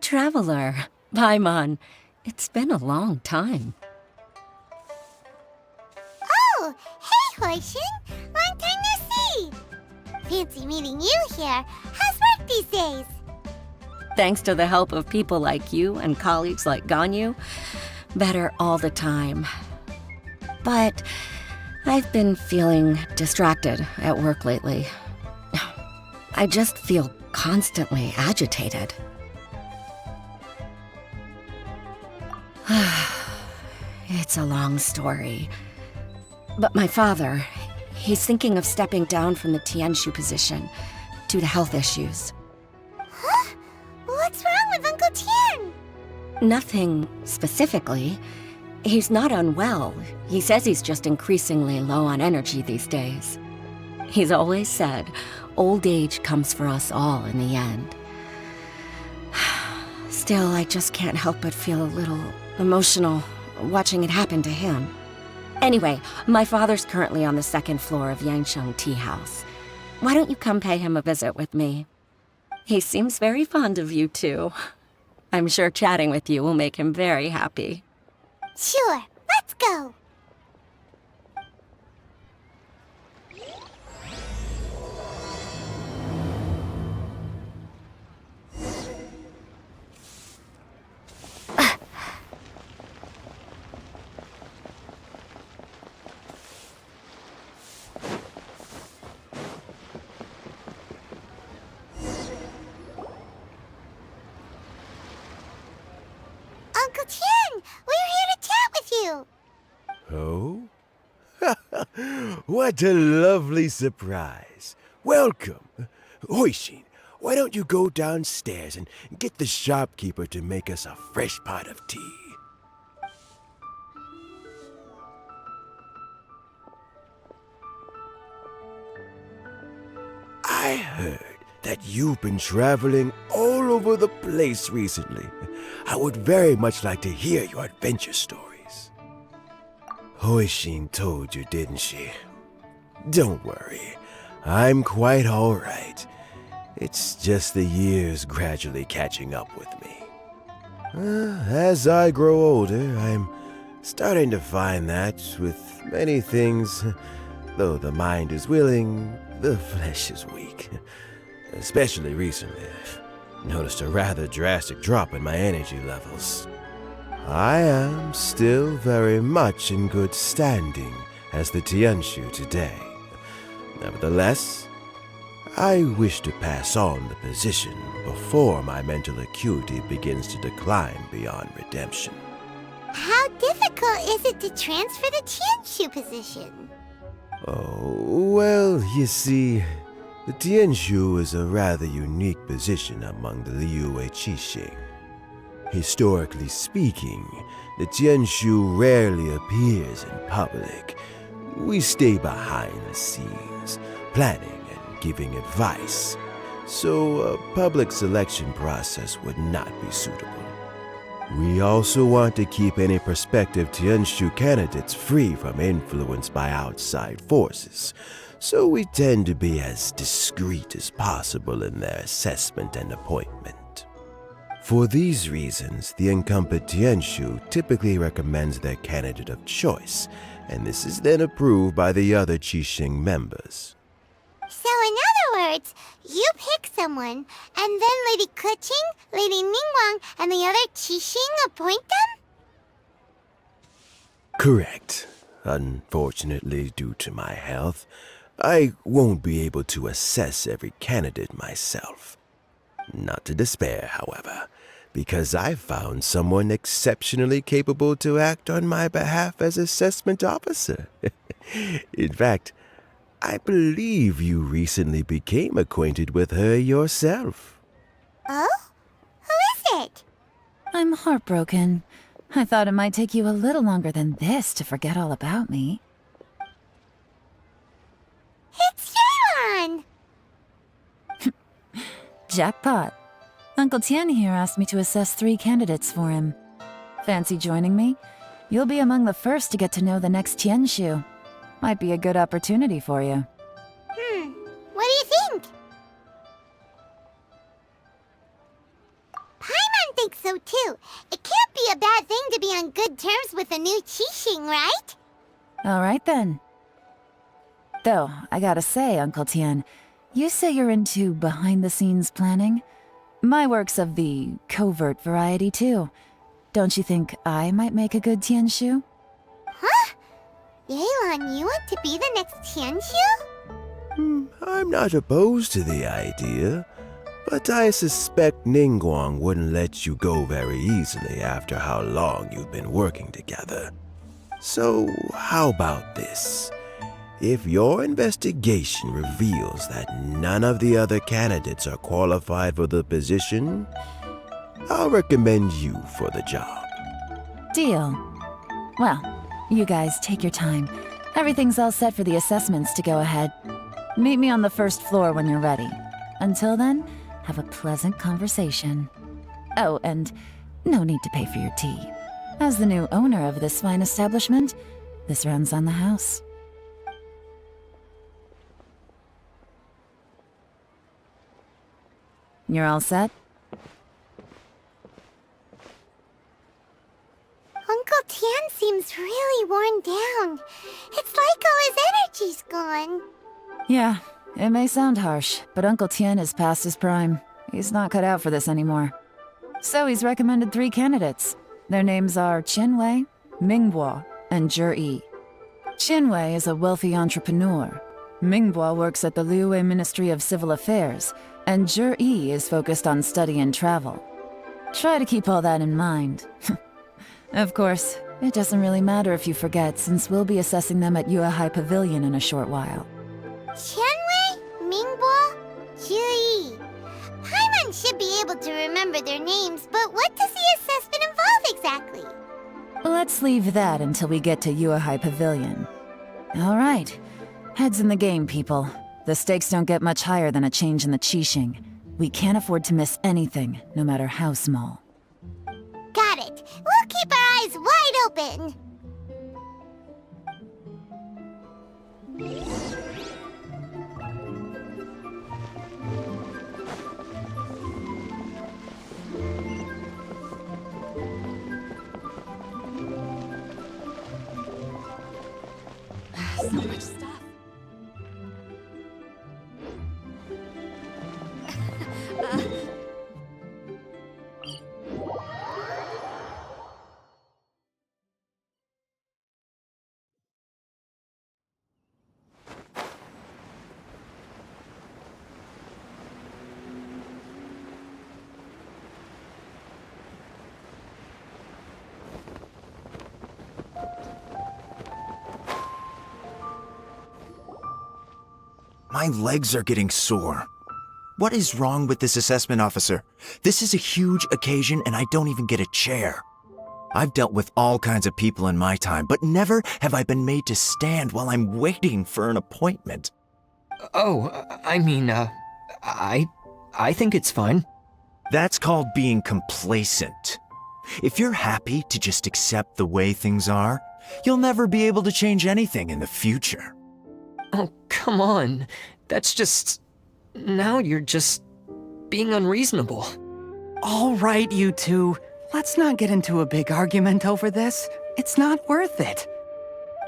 traveler. Paimon. It's been a long time. Oh, hey, Hoishin! Long time no see! Fancy meeting you here. How's work these days? Thanks to the help of people like you and colleagues like Ganyu, better all the time. But I've been feeling distracted at work lately. I just feel constantly agitated. It's a long story. But my father, he's thinking of stepping down from the Tianshu position due to health issues. Huh? What's wrong with Uncle Tian? Nothing specifically. He's not unwell. He says he's just increasingly low on energy these days. He's always said, old age comes for us all in the end. Still, I just can't help but feel a little emotional watching it happen to him. Anyway, my father's currently on the second floor of Yangsheng Tea House. Why don't you come pay him a visit with me? He seems very fond of you, too. I'm sure chatting with you will make him very happy. Sure, let's go! Uncle Tian, we're here to chat with you. Oh? What a lovely surprise. Welcome. Hoishin, why don't you go downstairs and get the shopkeeper to make us a fresh pot of tea? I heard that you've been traveling all over the place recently. I would very much like to hear your adventure stories. Hoishin told you, didn't she? Don't worry, I'm quite all right. It's just the years gradually catching up with me. As I grow older, I'm starting to find that with many things, though the mind is willing, the flesh is weak. Especially recently, I've noticed a rather drastic drop in my energy levels. I am still very much in good standing as the Tianshu today. Nevertheless, I wish to pass on the position before my mental acuity begins to decline beyond redemption. How difficult is it to transfer the Tianshu position? Oh, well, you see, the Tianshu is a rather unique position among the Liyue Qixing. Historically speaking, the Tianshu rarely appears in public. We stay behind the scenes, planning and giving advice, so a public selection process would not be suitable. We also want to keep any prospective Tianshu candidates free from influence by outside forces, so we tend to be as discreet as possible in their assessment and appointment. For these reasons, the incumbent Tianshu typically recommends their candidate of choice, and this is then approved by the other Qixing members. So in other words, you pick someone, and then Lady Keqing, Lady Ningguang, and the other Qixing appoint them? Correct. Unfortunately, due to my health, I won't be able to assess every candidate myself. Not to despair, however, because I've found someone exceptionally capable to act on my behalf as assessment officer. In fact, I believe you recently became acquainted with her yourself. Oh? Who is it? I'm heartbroken. I thought it might take you a little longer than this to forget all about me. It's Yelan! Jackpot. Uncle Tian here asked me to assess 3 candidates for him. Fancy joining me? You'll be among the first to get to know the next Tianshu. Might be a good opportunity for you. What do you think? Paimon think so too. It can't be a bad thing to be on good terms with a new Qixing, right? All right then. Though, I gotta say, Uncle Tian, you say you're into behind-the-scenes planning? My work's of the covert variety too. Don't you think I might make a good Tianshu? Huh? Yelan, you want to be the next Tianshu? I'm not opposed to the idea, but I suspect Ningguang wouldn't let you go very easily after how long you've been working together. So, how about this? If your investigation reveals that none of the other candidates are qualified for the position, I'll recommend you for the job. Deal. Well, you guys take your time. Everything's all set for the assessments to go ahead. Meet me on the first floor when you're ready. Until then, have a pleasant conversation. Oh, and no need to pay for your tea. As the new owner of this fine establishment, this runs on the house. You're all set? Uncle Tian seems really worn down. It's like all his energy's gone. Yeah, it may sound harsh, but Uncle Tian is past his prime. He's not cut out for this anymore. So he's recommended 3 candidates. Their names are Qinwei, Mingbo, and Zhi. Qinwei is a wealthy entrepreneur. Mingbo works at the Liyue Ministry of Civil Affairs, and Zhi is focused on study and travel. Try to keep all that in mind. Of course, it doesn't really matter if you forget, since we'll be assessing them at Yuehai Pavilion in a short while. Qianwei, Mingbo, Zhi. Paimon should be able to remember their names, but what does the assessment involve exactly? Let's leave that until we get to Yuehai Pavilion. All right. Heads in the game, people. The stakes don't get much higher than a change in the Qixing. We can't afford to miss anything, no matter how small. Got it. We'll keep our eyes wide open. So much stuff. My legs are getting sore. What is wrong with this assessment officer? This is a huge occasion and I don't even get a chair. I've dealt with all kinds of people in my time, but never have I been made to stand while I'm waiting for an appointment. Oh, I mean, I think it's fine. That's called being complacent. If you're happy to just accept the way things are, you'll never be able to change anything in the future. Oh, come on. That's just... Now you're just being unreasonable. All right, you two. Let's not get into a big argument over this. It's not worth it.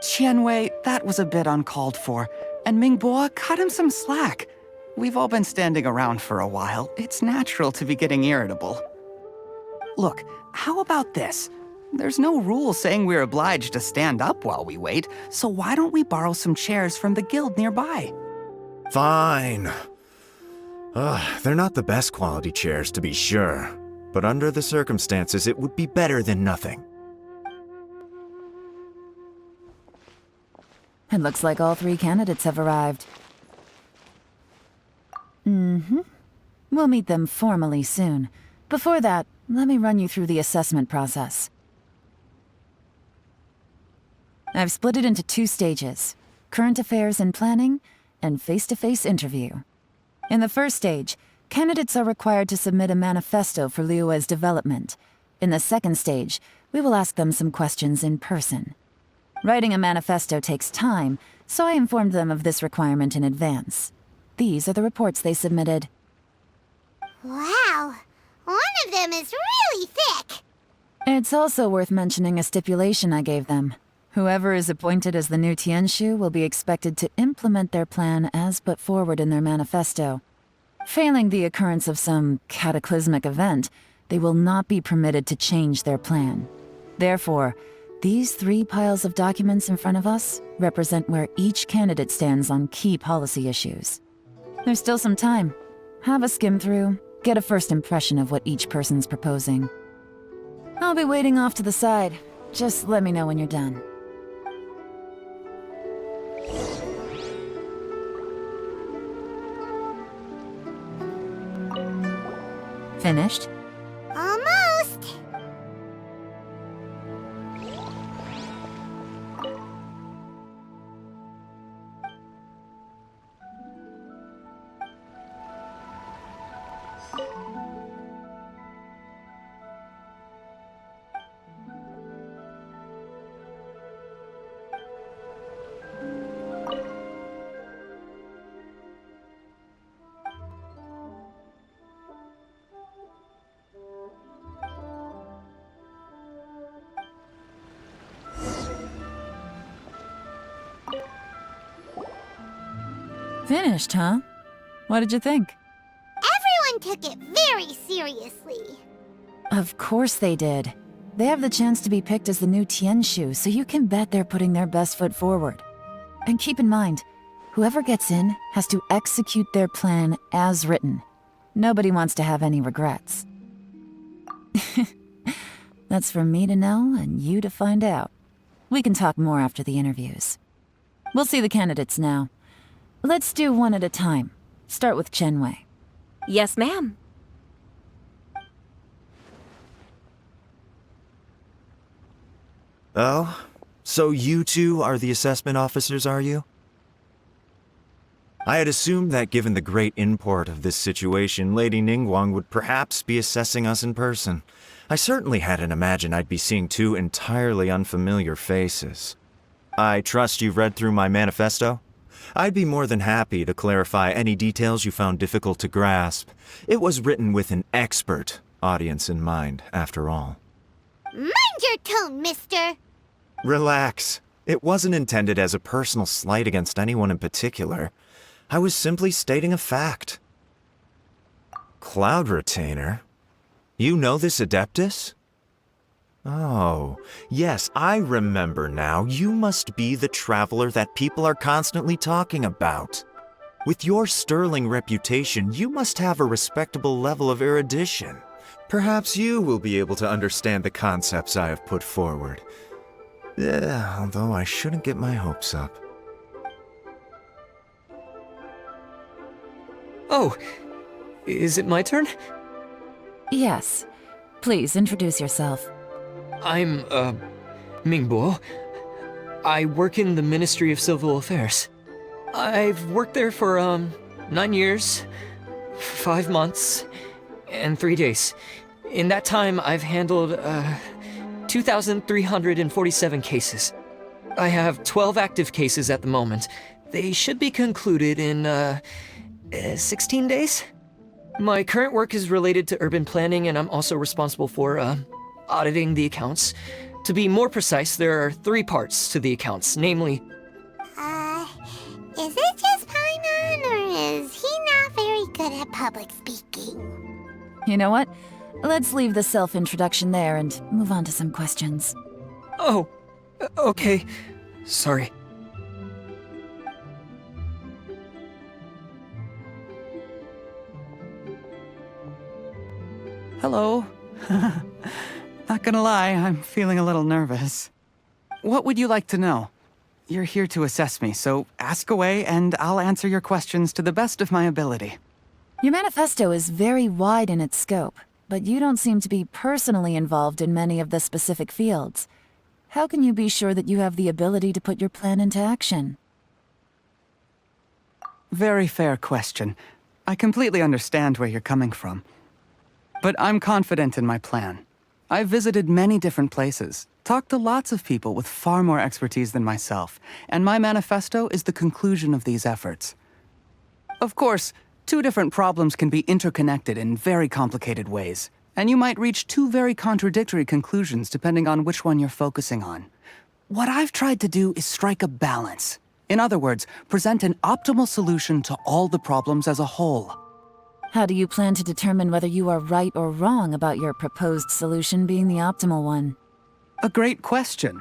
Qianwei, that was a bit uncalled for, and Mingbo, cut him some slack. We've all been standing around for a while. It's natural to be getting irritable. Look, how about this? There's no rule saying we're obliged to stand up while we wait, so why don't we borrow some chairs from the guild nearby? Fine. They're not the best quality chairs, to be sure, but under the circumstances, it would be better than nothing. It looks like all 3 candidates have arrived. We'll meet them formally soon. Before that, let me run you through the assessment process. I've split it into 2 stages: current affairs and planning, and face-to-face interview. In the first stage, candidates are required to submit a manifesto for Liyue's development. In the second stage, we will ask them some questions in person. Writing a manifesto takes time, so I informed them of this requirement in advance. These are the reports they submitted. Wow. One of them is really It's also worth mentioning a stipulation I gave them. Whoever is appointed as the new Tianshu will be expected to implement their plan as put forward in their manifesto. Failing the occurrence of some cataclysmic event, they will not be permitted to change their plan. Therefore, these 3 piles of documents in front of us represent where each candidate stands on key policy issues. There's still some time. Have a skim through, get a first impression of what each person's proposing. I'll be waiting off to the side. Just let me know when you're done. Finished? Almost. Finished, huh? What did you think? Everyone took it very seriously. Of course they did. They have the chance to be picked as the new Tianshu, so you can bet they're putting their best foot forward. And keep in mind, whoever gets in has to execute their plan as written. Nobody wants to have any regrets. That's for me to know and you to find out. We can talk more after the interviews. We'll see the candidates now. Let's do one at a time. Start with Chenwei. Yes, ma'am. Oh? So you 2 are the assessment officers, are you? I had assumed that given the great import of this situation, Lady Ningguang would perhaps be assessing us in person. I certainly hadn't imagined I'd be seeing 2 entirely unfamiliar faces. I trust you've read through my manifesto? I'd be more than happy to clarify any details you found difficult to grasp. It was written with an expert audience in mind, after all. Mind your tone, mister. Relax. It wasn't intended as a personal slight against anyone in particular. I was simply stating a fact. Cloud Retainer? You know this Adeptus? Oh, yes, I remember now. You must be the traveler that people are constantly talking about. With your sterling reputation, you must have a respectable level of erudition. Perhaps you will be able to understand the concepts I have put forward. Yeah, although I shouldn't get my hopes up. Oh, is it my turn? Yes. Please introduce yourself. I'm, Mingbo. I work in the Ministry of Civil Affairs. I've worked there for, 9 years, 5 months, and 3 days. In that time, I've handled, 2,347 cases. I have 12 active cases at the moment. They should be concluded in, 16 days? My current work is related to urban planning, and I'm also responsible for, auditing the accounts. To be more precise, there are 3 parts to the accounts, namely... Is it just Paimon, or is he not very good at public speaking? You know what? Let's leave the self-introduction there and move on to some questions. Oh, okay. Sorry. Hello. Not gonna lie, I'm feeling a little nervous. What would you like to know? You're here to assess me, so ask away and I'll answer your questions to the best of my ability. Your manifesto is very wide in its scope, but you don't seem to be personally involved in many of the specific fields. How can you be sure that you have the ability to put your plan into action? Very fair question. I completely understand where you're coming from. But I'm confident in my plan. I've visited many different places, talked to lots of people with far more expertise than myself, and my manifesto is the conclusion of these efforts. Of course, 2 different problems can be interconnected in very complicated ways, and you might reach two very contradictory conclusions depending on which one you're focusing on. What I've tried to do is strike a balance. In other words, present an optimal solution to all the problems as a whole. How do you plan to determine whether you are right or wrong about your proposed solution being the optimal one? A great question.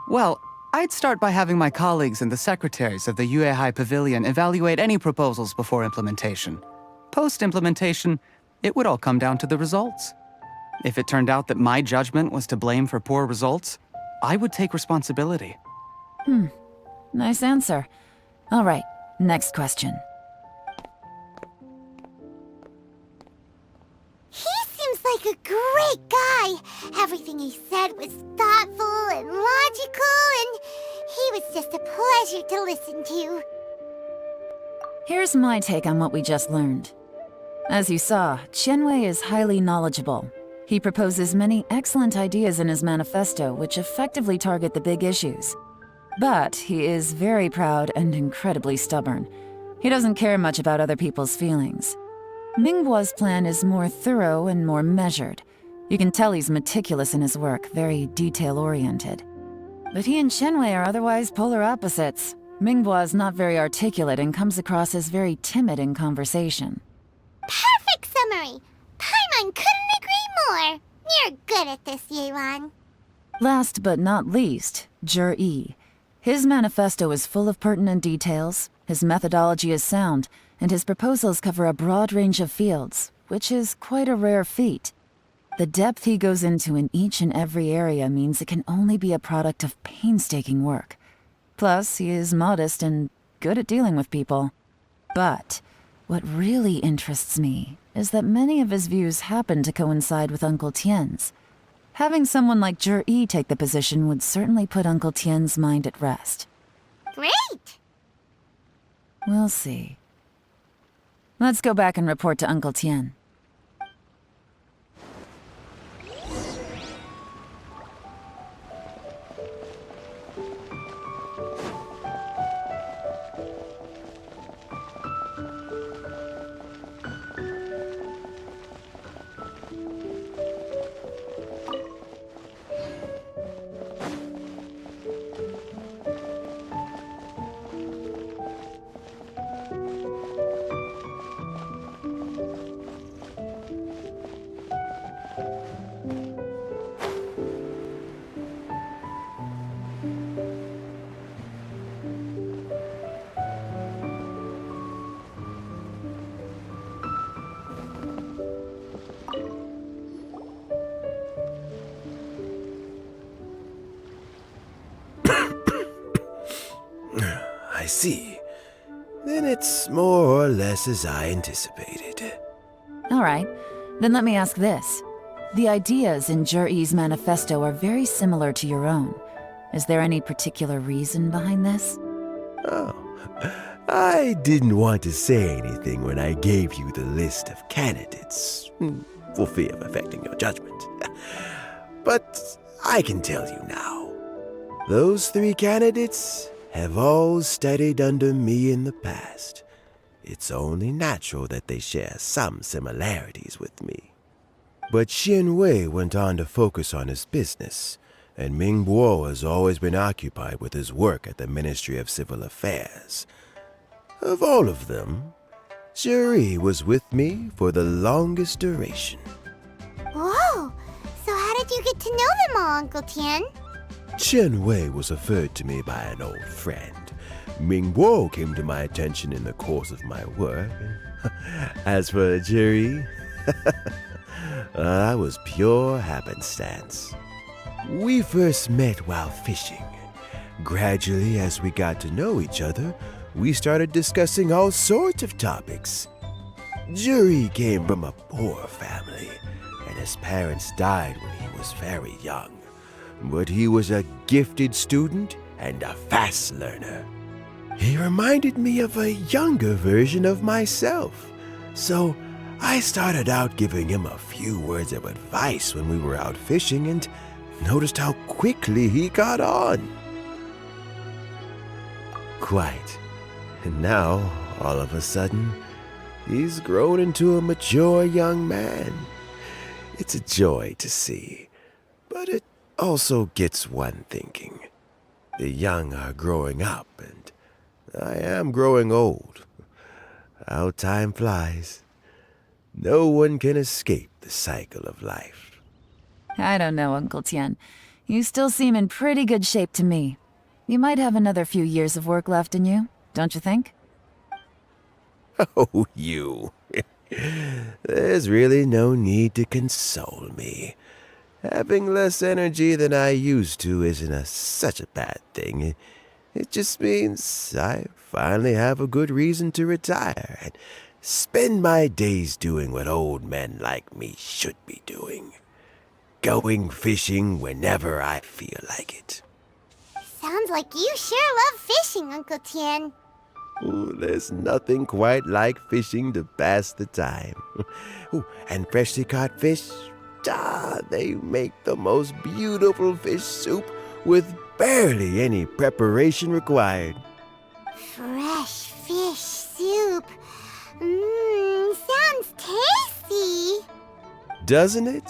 Well, I'd start by having my colleagues and the secretaries of the Yuehai Pavilion evaluate any proposals before implementation. Post-implementation, it would all come down to the results. If it turned out that my judgment was to blame for poor results, I would take responsibility. Nice answer. All right, next question. He seems like a great guy. Everything he said was thoughtful and logical, and he was just a pleasure to listen to. Here's my take on what we just learned. As you saw, Qianwei is highly knowledgeable. He proposes many excellent ideas in his manifesto which effectively target the big issues. But he is very proud and incredibly stubborn. He doesn't care much about other people's feelings. Mingbo's plan is more thorough and more measured. You can tell he's meticulous in his work, very detail-oriented. But he and Qianwei are otherwise polar opposites. Mingbo is not very articulate and comes across as very timid in conversation. Perfect summary! Paimon couldn't agree more! You're good at this, Yelan. Last but not least, Yi. His manifesto is full of pertinent details, his methodology is sound, and his proposals cover a broad range of fields, which is quite a rare feat. The depth he goes into in each and every area means it can only be a product of painstaking work. Plus, he is modest and good at dealing with people. But what really interests me is that many of his views happen to coincide with Uncle Tien's. Having someone like Yi take the position would certainly put Uncle Tien's mind at rest. Great! We'll see. Let's go back and report to Uncle Tien. I see. Then it's more or less as I anticipated. All right, then let me ask this. The ideas in Yi's manifesto are very similar to your own. Is there any particular reason behind this? Oh, I didn't want to say anything when I gave you the list of candidates, for fear of affecting your judgment. But I can tell you now. Those 3 candidates have all studied under me in the past. It's only natural that they share some similarities with me. But Qianwei went on to focus on his business, and Mingbo has always been occupied with his work at the Ministry of Civil Affairs. Of all of them, Yi was with me for the longest duration. Whoa! So how did you get to know them all, Uncle Tien? Qianwei was referred to me by an old friend. Mingbo came to my attention in the course of my work. As for Yi, that was pure happenstance. We first met while fishing. Gradually, as we got to know each other, we started discussing all sorts of topics. Yi came from a poor family, and his parents died when he was very young. But he was a gifted student and a fast learner. He reminded me of a younger version of myself, so I started out giving him a few words of advice when we were out fishing and noticed how quickly he got on. Quite. And now, all of a sudden, he's grown into a mature young man. It's a joy to see, but it also gets one thinking. The young are growing up, and I am growing old. How time flies. No one can escape the cycle of life. I don't know, Uncle Tien. You still seem in pretty good shape to me. You might have another few years of work left in you, don't you think? Oh, you. There's really no need to console me. Having less energy than I used to isn't such a bad thing. It just means I finally have a good reason to retire and spend my days doing what old men like me should be doing. Going fishing whenever I feel like it. Sounds like you sure love fishing, Uncle Tien. Ooh, there's nothing quite like fishing to pass the time. Ooh, and freshly caught fish, they make the most beautiful fish soup with barely any preparation required. Fresh fish soup. Sounds tasty. Doesn't it?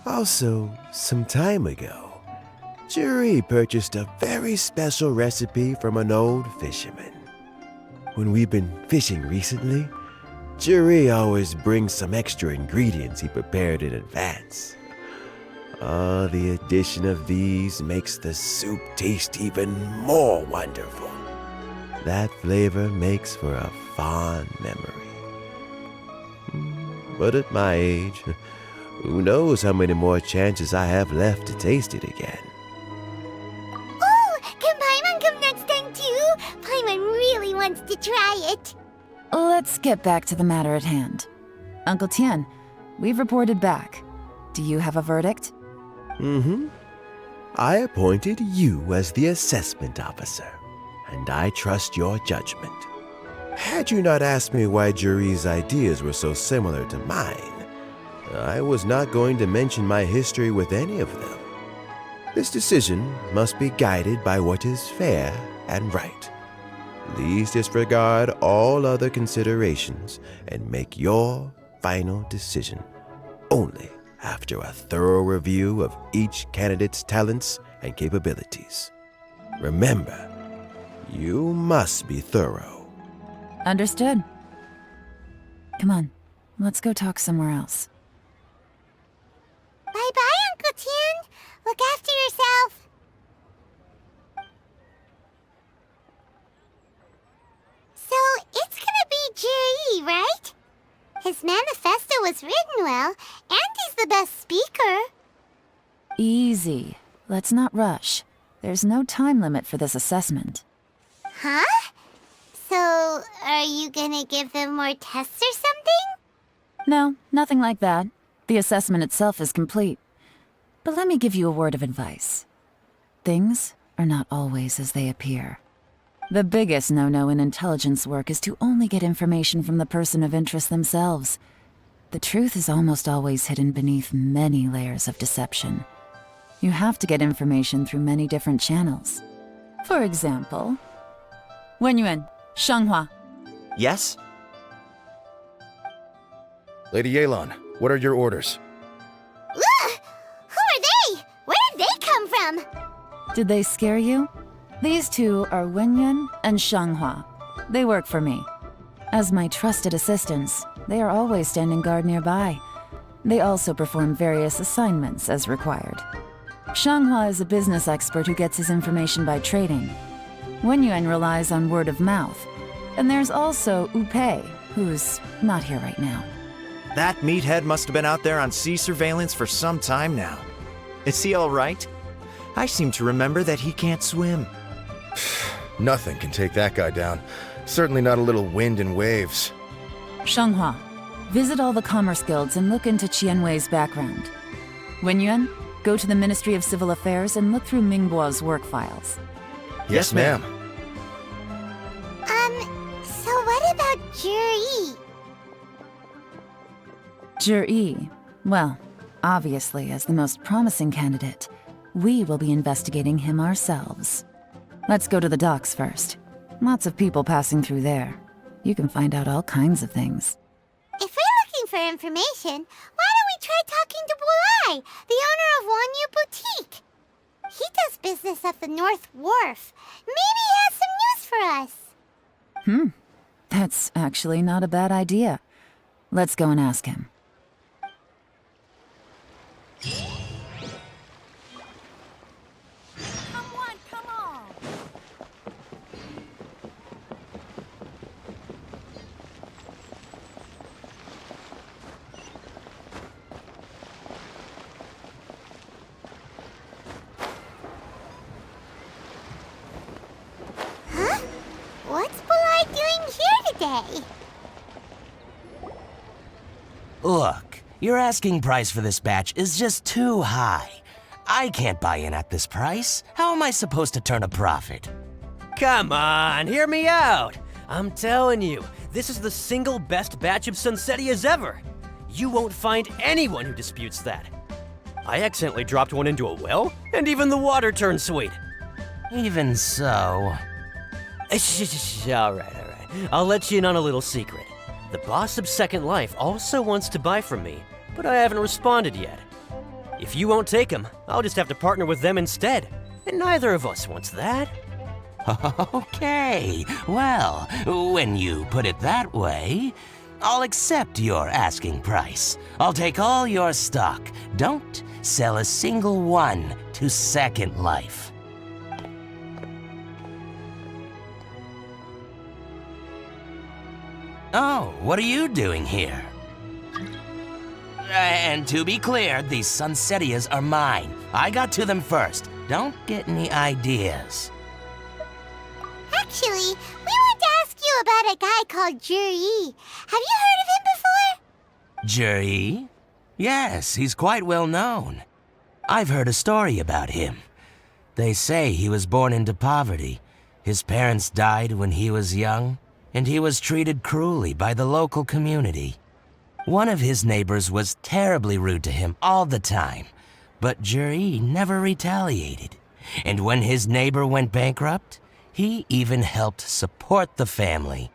Also, some time ago, Jerry purchased a very special recipe from an old fisherman. When we've been fishing recently, Jerry always brings some extra ingredients he prepared in advance. The addition of these makes the soup taste even more wonderful. That flavor makes for a fond memory. But at my age, who knows how many more chances I have left to taste it again. Oh, can Paimon come next time too? Paimon really wants to try it. Let's get back to the matter at hand. Uncle Tien, we've reported back. Do you have a verdict? I appointed you as the assessment officer, and I trust your judgment. Had you not asked me why Jerry's ideas were so similar to mine, I was not going to mention my history with any of them. This decision must be guided by what is fair and right. Please disregard all other considerations and make your final decision only after a thorough review of each candidate's talents and capabilities. Remember, you must be thorough. Understood. Come on, let's go talk somewhere else. Bye-bye, Uncle Tien. Look after yourself. So, it's gonna be Jerry, right? His manifesto was written well, and he's the best speaker. Easy. Let's not rush. There's no time limit for this assessment. Huh? So, are you gonna give them more tests or something? No, nothing like that. The assessment itself is complete. But let me give you a word of advice. Things are not always as they appear. The biggest no-no in intelligence work is to only get information from the person of interest themselves. The truth is almost always hidden beneath many layers of deception. You have to get information through many different channels. For example, Wenyuan, Shanghua. Yes? Lady Yelan, what are your orders? Ugh! Who are they? Where did they come from? Did they scare you? These two are Wenyuan and Shanghua. They work for me. As my trusted assistants, they are always standing guard nearby. They also perform various assignments as required. Shanghua is a business expert who gets his information by trading. Wenyuan relies on word of mouth. And there's also Upei, who's not here right now. That meathead must have been out there on sea surveillance for some time now. Is he all right? I seem to remember that he can't swim. Nothing can take that guy down. Certainly not a little wind and waves. Shanghua, visit all the commerce guilds and look into Qianwei's background. Wenyuan, go to the Ministry of Civil Affairs and look through Mingbo's work files. Yes, ma'am. So what about Jerry? Jerry, well, obviously as the most promising candidate, we will be investigating him ourselves. Let's go to the docks first. Lots of people passing through there. You can find out all kinds of things. If we're looking for information, why don't we Kai, the owner of Wanyu Boutique. He does business at the North Wharf. Maybe he has some news for us. That's actually not a bad idea. Let's go and ask him. Come on. Huh? What's Polite doing here today? Look, your asking price for this batch is just too high. I can't buy in at this price. How am I supposed to turn a profit? Come on, hear me out. I'm telling you, this is the single best batch of Sunsetias ever. You won't find anyone who disputes that. I accidentally dropped one into a well, and even the water turned sweet. Even so... All right. I'll let you in on a little secret. The boss of Second Life also wants to buy from me, but I haven't responded yet. If you won't take him, I'll just have to partner with them instead, and neither of us wants that. Okay, well, when you put it that way, I'll accept your asking price. I'll take all your stock. Don't sell a single one to Second Life. Oh, what are you doing here? And to be clear, these Sunsetias are mine. I got to them first. Don't get any ideas. Actually, we want to ask you about a guy called Juri. Have you heard of him before? Juri? Yes, he's quite well known. I've heard a story about him. They say he was born into poverty. His parents died when he was young, and he was treated cruelly by the local community. One of his neighbors was terribly rude to him all the time, but Juri never retaliated. And when his neighbor went bankrupt, he even helped support the family.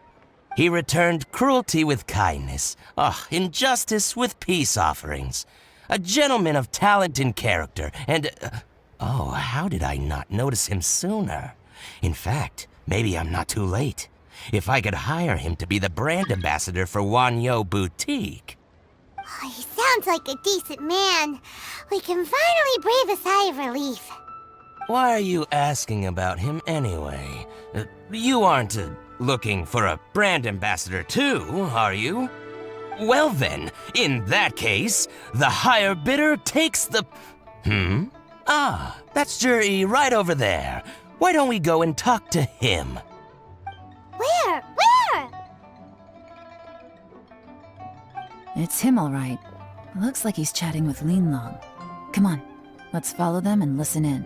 He returned cruelty with kindness, injustice with peace offerings. A gentleman of talent and character, and... how did I not notice him sooner? In fact, maybe I'm not too late. If I could hire him to be the brand ambassador for Wanyu Boutique. Oh, he sounds like a decent man. We can finally breathe a sigh of relief. Why are you asking about him anyway? You aren't looking for a brand ambassador too, are you? Well then, in that case, the higher bidder takes the... That's Juri right over there. Why don't we go and talk to him? Where? It's him, all right. Looks like he's chatting with Yelan. Come on, let's follow them and listen in.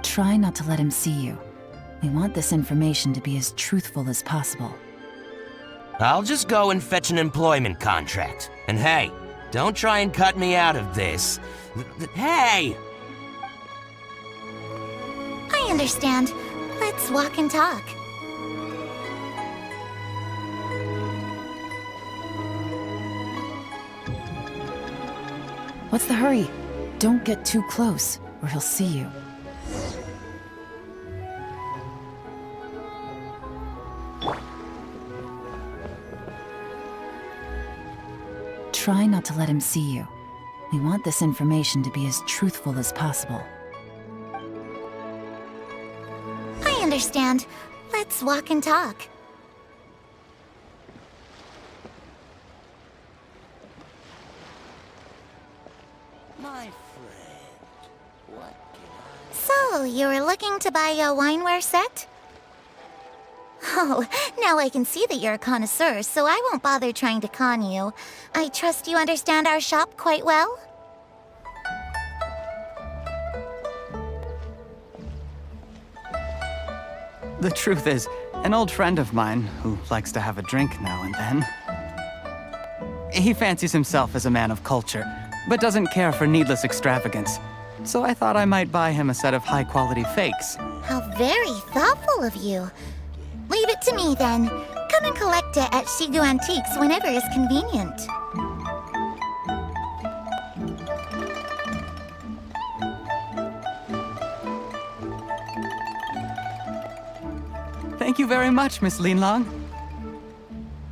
Try not to let him see you. We want this information to be as truthful as possible. I'll just go and fetch an employment contract. And hey, don't try and cut me out of this. Hey! I understand. Let's walk and talk. What's the hurry? Don't get too close, or he'll see you. Try not to let him see you. We want this information to be as truthful as possible. I understand. Let's walk and talk. My friend, what can I... So, you were looking to buy a wineware set? Oh, now I can see that you're a connoisseur, so I won't bother trying to con you. I trust you understand our shop quite well? The truth is, an old friend of mine, who likes to have a drink now and then, he fancies himself as a man of culture, but doesn't care for needless extravagance. So I thought I might buy him a set of high-quality fakes. How very thoughtful of you. Leave it to me, then. Come and collect it at Shigu Antiques whenever is convenient. Thank you very much, Miss Linlong.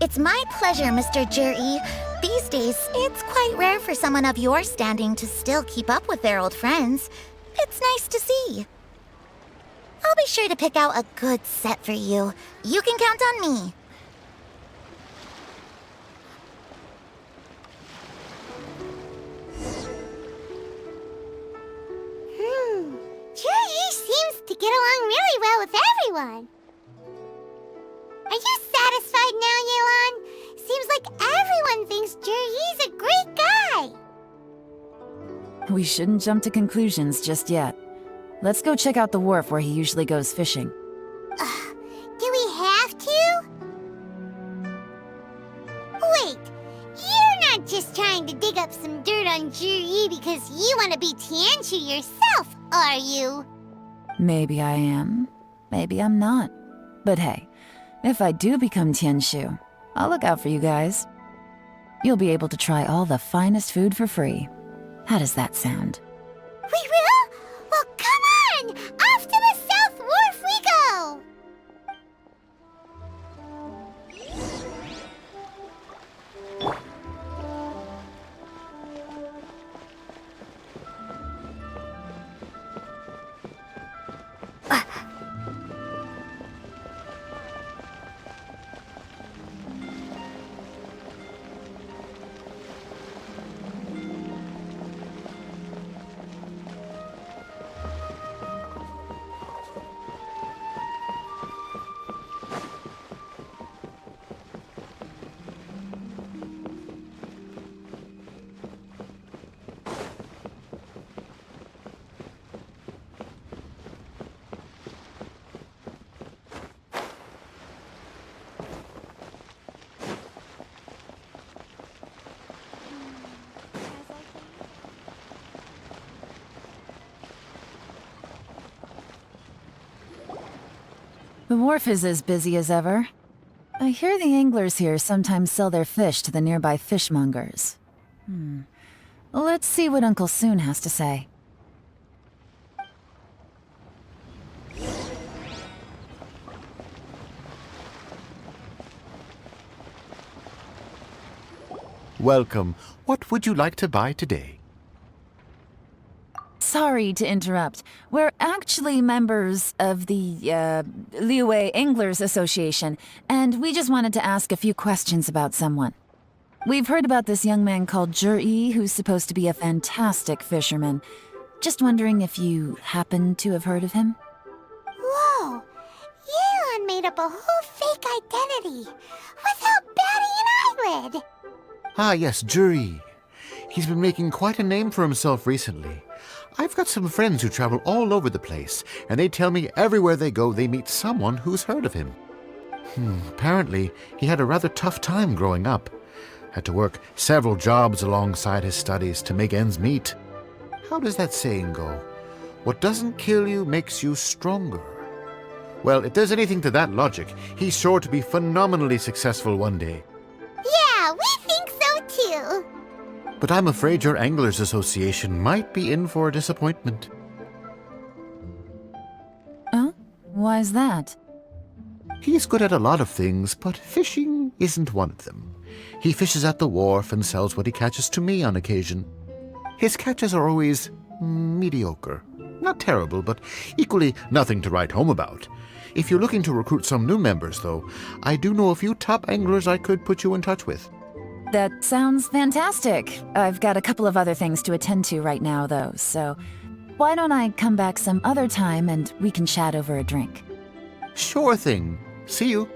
It's my pleasure, Mr. Juri. These days, it's quite rare for someone of your standing to still keep up with their old friends. It's nice to see. I'll be sure to pick out a good set for you. You can count on me. Juri seems to get along really well with everyone. Are you satisfied now, Yelan? Seems like everyone thinks Juri's a great guy. We shouldn't jump to conclusions just yet. Let's go check out the wharf where he usually goes fishing. Do we have to? Wait, you're not just trying to dig up some dirt on Juri because you want to be Tianshu yourself, are you? Maybe I am. Maybe I'm not. But hey, if I do become Tianshu, I'll look out for you guys. You'll be able to try all the finest food for free. How does that sound? We will? Well, come on! Off to the South Wharf we go! The wharf is as busy as ever. I hear the anglers here sometimes sell their fish to the nearby fishmongers. Let's see what Uncle Soon has to say. Welcome. What would you like to buy today? Sorry to interrupt. We're actually members of the, Liyue Anglers Association, and we just wanted to ask a few questions about someone. We've heard about this young man called Juri, who's supposed to be a fantastic fisherman. Just wondering if you happen to have heard of him? Whoa! Yelan made up a whole fake identity without batting an eyelid! Ah, yes, Juri. He's been making quite a name for himself recently. I've got some friends who travel all over the place, and they tell me everywhere they go they meet someone who's heard of him. Apparently, he had a rather tough time growing up. Had to work several jobs alongside his studies to make ends meet. How does that saying go? What doesn't kill you makes you stronger. Well, if there's anything to that logic, he's sure to be phenomenally successful one day. Yeah, we think so too! But I'm afraid your Anglers Association might be in for a disappointment. Oh? Why's that? He's good at a lot of things, but fishing isn't one of them. He fishes at the wharf and sells what he catches to me on occasion. His catches are always mediocre. Not terrible, but equally nothing to write home about. If you're looking to recruit some new members, though, I do know a few top anglers I could put you in touch with. That sounds fantastic. I've got a couple of other things to attend to right now, though, so why don't I come back some other time and we can chat over a drink? Sure thing. See you.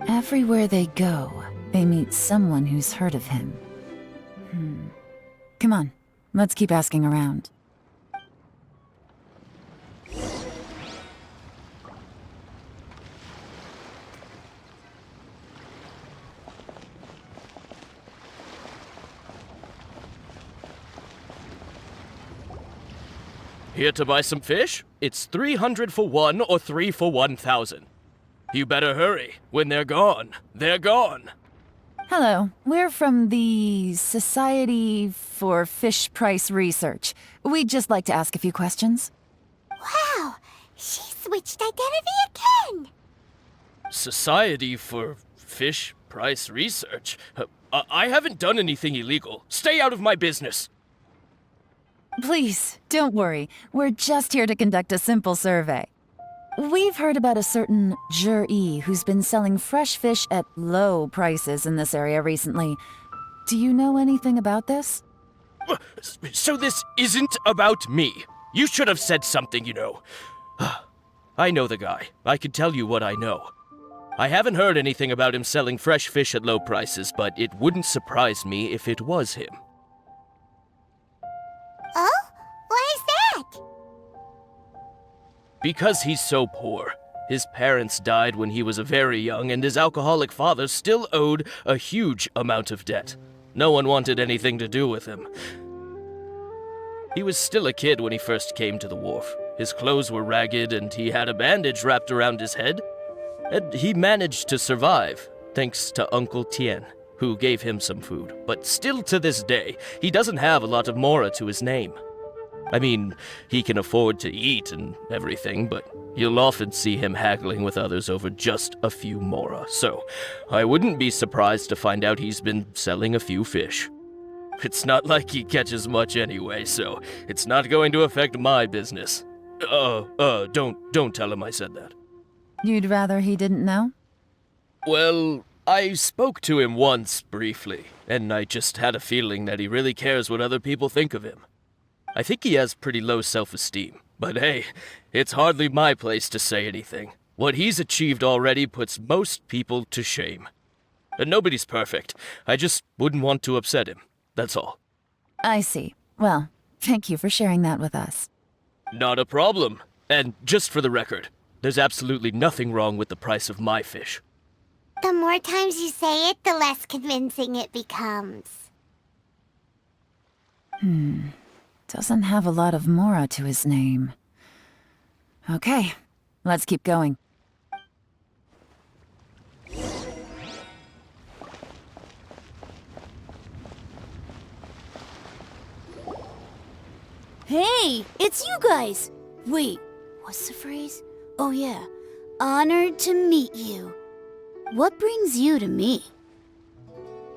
Everywhere they go, they meet someone who's heard of him. Come on, let's keep asking around. Here to buy some fish? It's 300 for 1 or 3 for 1,000. You better hurry. When they're gone, they're gone. Hello, we're from the Society for Fish Price Research. We'd just like to ask a few questions. Wow, she switched identity again! Society for Fish Price Research? I haven't done anything illegal. Stay out of my business. Please, don't worry. We're just here to conduct a simple survey. We've heard about a certain joueur who's been selling fresh fish at low prices in this area recently. Do you know anything about this? So this isn't about me. You should have said something, you know. I know the guy. I can tell you what I know. I haven't heard anything about him selling fresh fish at low prices, but it wouldn't surprise me if it was him. Oh? Why is that? Because he's so poor. His parents died when he was very young, and his alcoholic father still owed a huge amount of debt. No one wanted anything to do with him. He was still a kid when he first came to the wharf. His clothes were ragged, and he had a bandage wrapped around his head. And he managed to survive, thanks to Uncle Tien, who gave him some food. But still to this day, he doesn't have a lot of mora to his name. I mean, he can afford to eat and everything, but you'll often see him haggling with others over just a few mora. So, I wouldn't be surprised to find out he's been selling a few fish. It's not like he catches much anyway, so it's not going to affect my business. Don't tell him I said that. You'd rather he didn't know? Well, I spoke to him once, briefly, and I just had a feeling that he really cares what other people think of him. I think he has pretty low self-esteem, but hey, it's hardly my place to say anything. What he's achieved already puts most people to shame. And nobody's perfect. I just wouldn't want to upset him, that's all. I see. Well, thank you for sharing that with us. Not a problem. And just for the record, there's absolutely nothing wrong with the price of my fish. The more times you say it, the less convincing it becomes. Doesn't have a lot of mora to his name. Okay, let's keep going. Hey, it's you guys! Wait, what's the phrase? Oh yeah, honored to meet you. What brings you to me?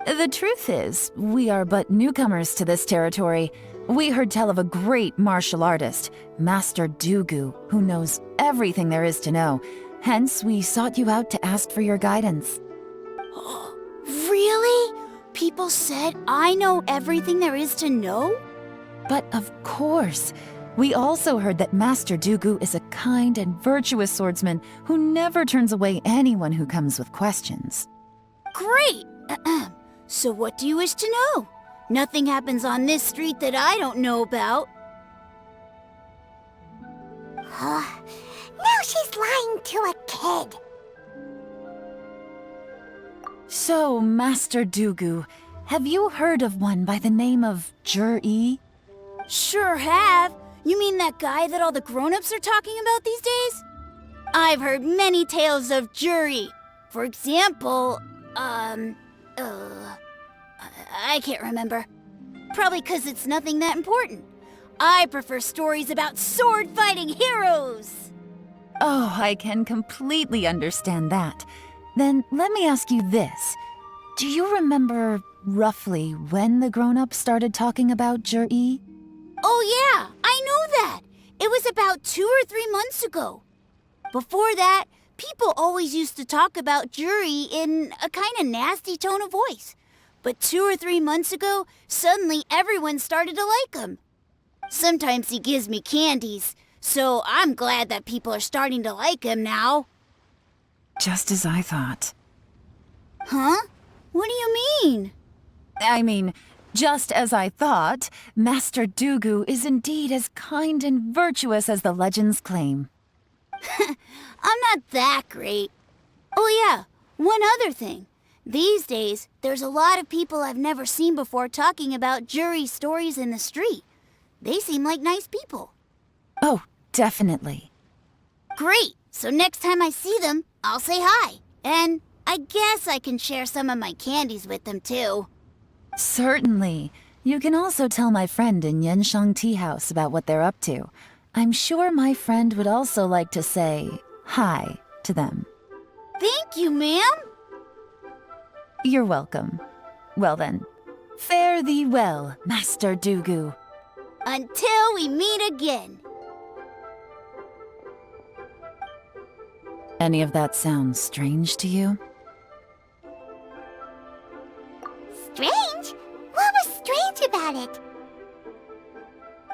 The truth is, we are but newcomers to this territory. We heard tell of a great martial artist, Master Dugu, who knows everything there is to know. Hence, we sought you out to ask for your guidance. Really? People said I know everything there is to know? But of course, we also heard that Master Dugu is a kind and virtuous swordsman who never turns away anyone who comes with questions. Great! So what do you wish to know? Nothing happens on this street that I don't know about. Now she's lying to a kid. So, Master Dugu, have you heard of one by the name of joueur? Sure have. You mean that guy that all the grown-ups are talking about these days? I've heard many tales of joueur. For example, I can't remember. Probably 'cause it's nothing that important. I prefer stories about sword-fighting heroes. Oh, I can completely understand that. Then let me ask you this. Do you remember roughly when the grown-ups started talking about joueur? Oh yeah, I know that. It was about 2 or 3 months ago. Before that, people always used to talk about joueur in a kind of nasty tone of voice. But 2 or 3 months ago, suddenly everyone started to like him. Sometimes he gives me candies, so I'm glad that people are starting to like him now. Just as I thought. Huh? What do you mean? I mean, just as I thought, Master Dugu is indeed as kind and virtuous as the legends claim. I'm not that great. Oh yeah, one other thing. These days, there's a lot of people I've never seen before talking about joueur stories in the street. They seem like nice people. Oh, definitely. Great! So next time I see them, I'll say hi. And I guess I can share some of my candies with them too. Certainly. You can also tell my friend in Yenshang Tea House about what they're up to. I'm sure my friend would also like to say hi to them. Thank you, ma'am. You're welcome. Well then, fare thee well, Master Dugu. Until we meet again. Any of that sound strange to you? Strange? What was strange about it?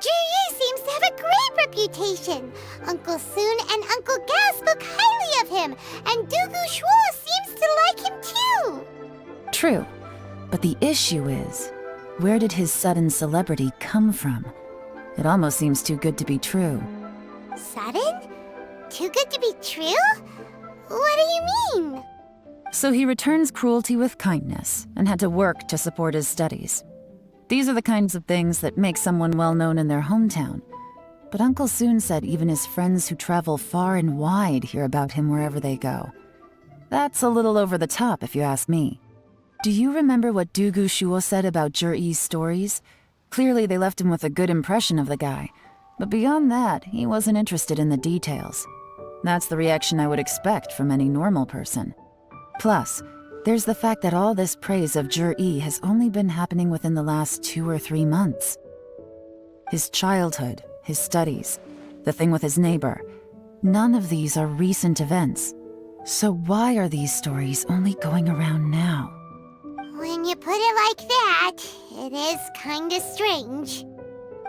Juyi seems to have a great reputation. Uncle Soon and Uncle Gao spoke highly of him, and Dugu Shuo seems to like him too. True, but the issue is, where did his sudden celebrity come from? It almost seems too good to be true. Sudden? Too good to be true? What do you mean? So he returns cruelty with kindness and had to work to support his studies. These are the kinds of things that make someone well known in their hometown. But Uncle Soon said even his friends who travel far and wide hear about him wherever they go. That's a little over the top, if you ask me. Do you remember what Dugu Shuo said about Zhiyi's stories? Clearly they left him with a good impression of the guy. But beyond that, he wasn't interested in the details. That's the reaction I would expect from any normal person. Plus, there's the fact that all this praise of Zhiyi has only been happening within the last 2 or 3 months. His childhood, his studies, the thing with his neighbor, none of these are recent events. So why are these stories only going around now? When you put it like that, it is kinda strange.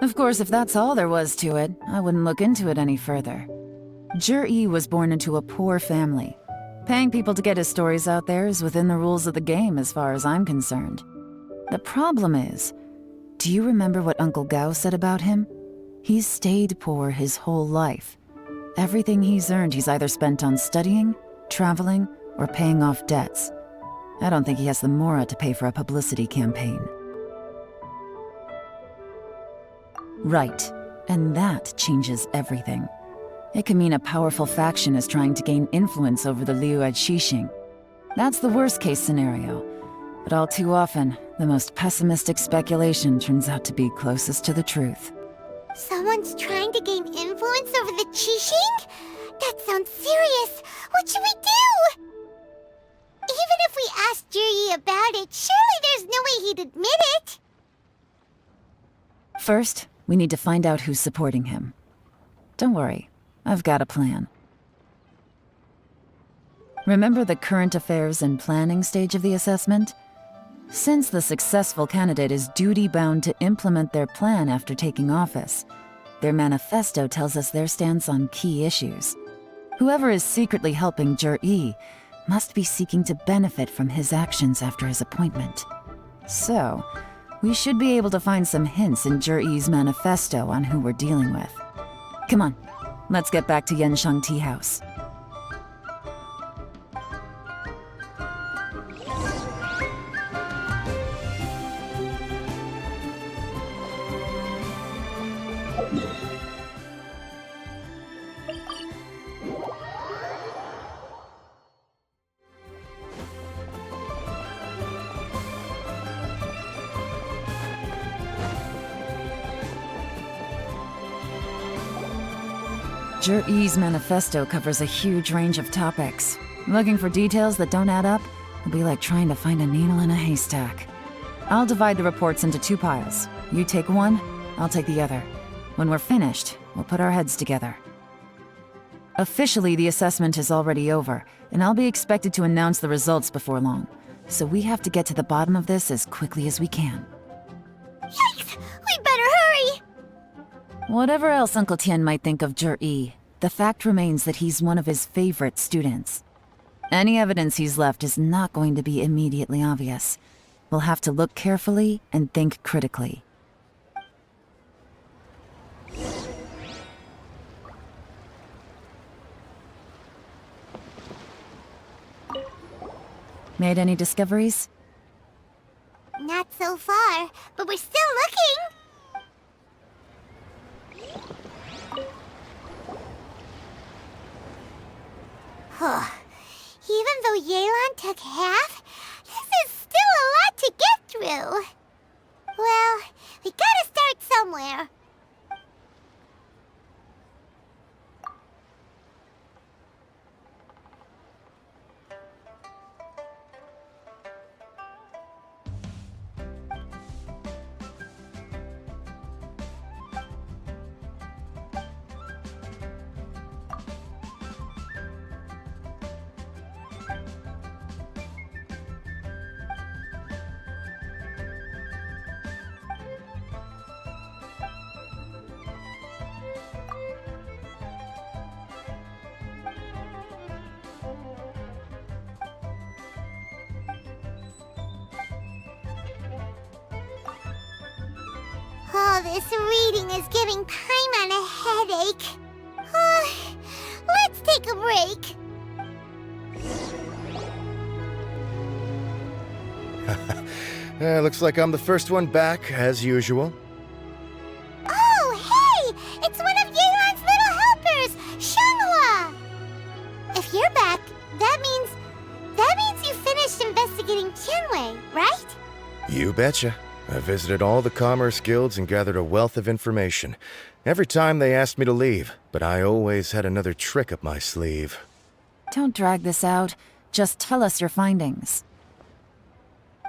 Of course, if that's all there was to it, I wouldn't look into it any further. Zhiyi was born into a poor family. Paying people to get his stories out there is within the rules of the game as far as I'm concerned. The problem is, do you remember what Uncle Gao said about him? He's stayed poor his whole life. Everything he's earned he's either spent on studying, traveling, or paying off debts. I don't think he has the mora to pay for a publicity campaign. Right, and that changes everything. It can mean a powerful faction is trying to gain influence over the Liu at Xixing. That's the worst-case scenario. But all too often, the most pessimistic speculation turns out to be closest to the truth. Someone's trying to gain influence over the Qixing? That sounds serious. What should we do? Even if we asked Zhiyi about it, surely there's no way he'd admit it. First, we need to find out who's supporting him. Don't worry, I've got a plan. Remember the current affairs and planning stage of the assessment? Since the successful candidate is duty-bound to implement their plan after taking office, their manifesto tells us their stance on key issues. Whoever is secretly helping Zhiyi must be seeking to benefit from his actions after his appointment. So, we should be able to find some hints in Zhiyi's manifesto on who we're dealing with. Come on, let's get back to Yanshang Tea House. Zhiyi's manifesto covers a huge range of topics. Looking for details that don't add up will be like trying to find a needle in a haystack. I'll divide the reports into 2 piles. You take one, I'll take the other. When we're finished, we'll put our heads together. Officially, the assessment is already over, and I'll be expected to announce the results before long. So we have to get to the bottom of this as quickly as we can. Yikes! We better hurry! Whatever else Uncle Tian might think of Zhiyi, the fact remains that he's one of his favorite students. Any evidence he's left is not going to be immediately obvious. We'll have to look carefully and think critically. Made any discoveries? Not so far, but we're still looking! Even though Yelan took half, this is still a lot to get through. Well, we gotta start somewhere. Oh, this reading is giving Paimon a headache. Let's take a break. Looks like I'm the first one back, as usual. Oh, hey! It's one of Yelan's little helpers, Shanghua! If you're back, that means you finished investigating Tianwei, right? You betcha. I visited all the commerce guilds and gathered a wealth of information. Every time they asked me to leave, but I always had another trick up my sleeve. Don't drag this out. Just tell us your findings.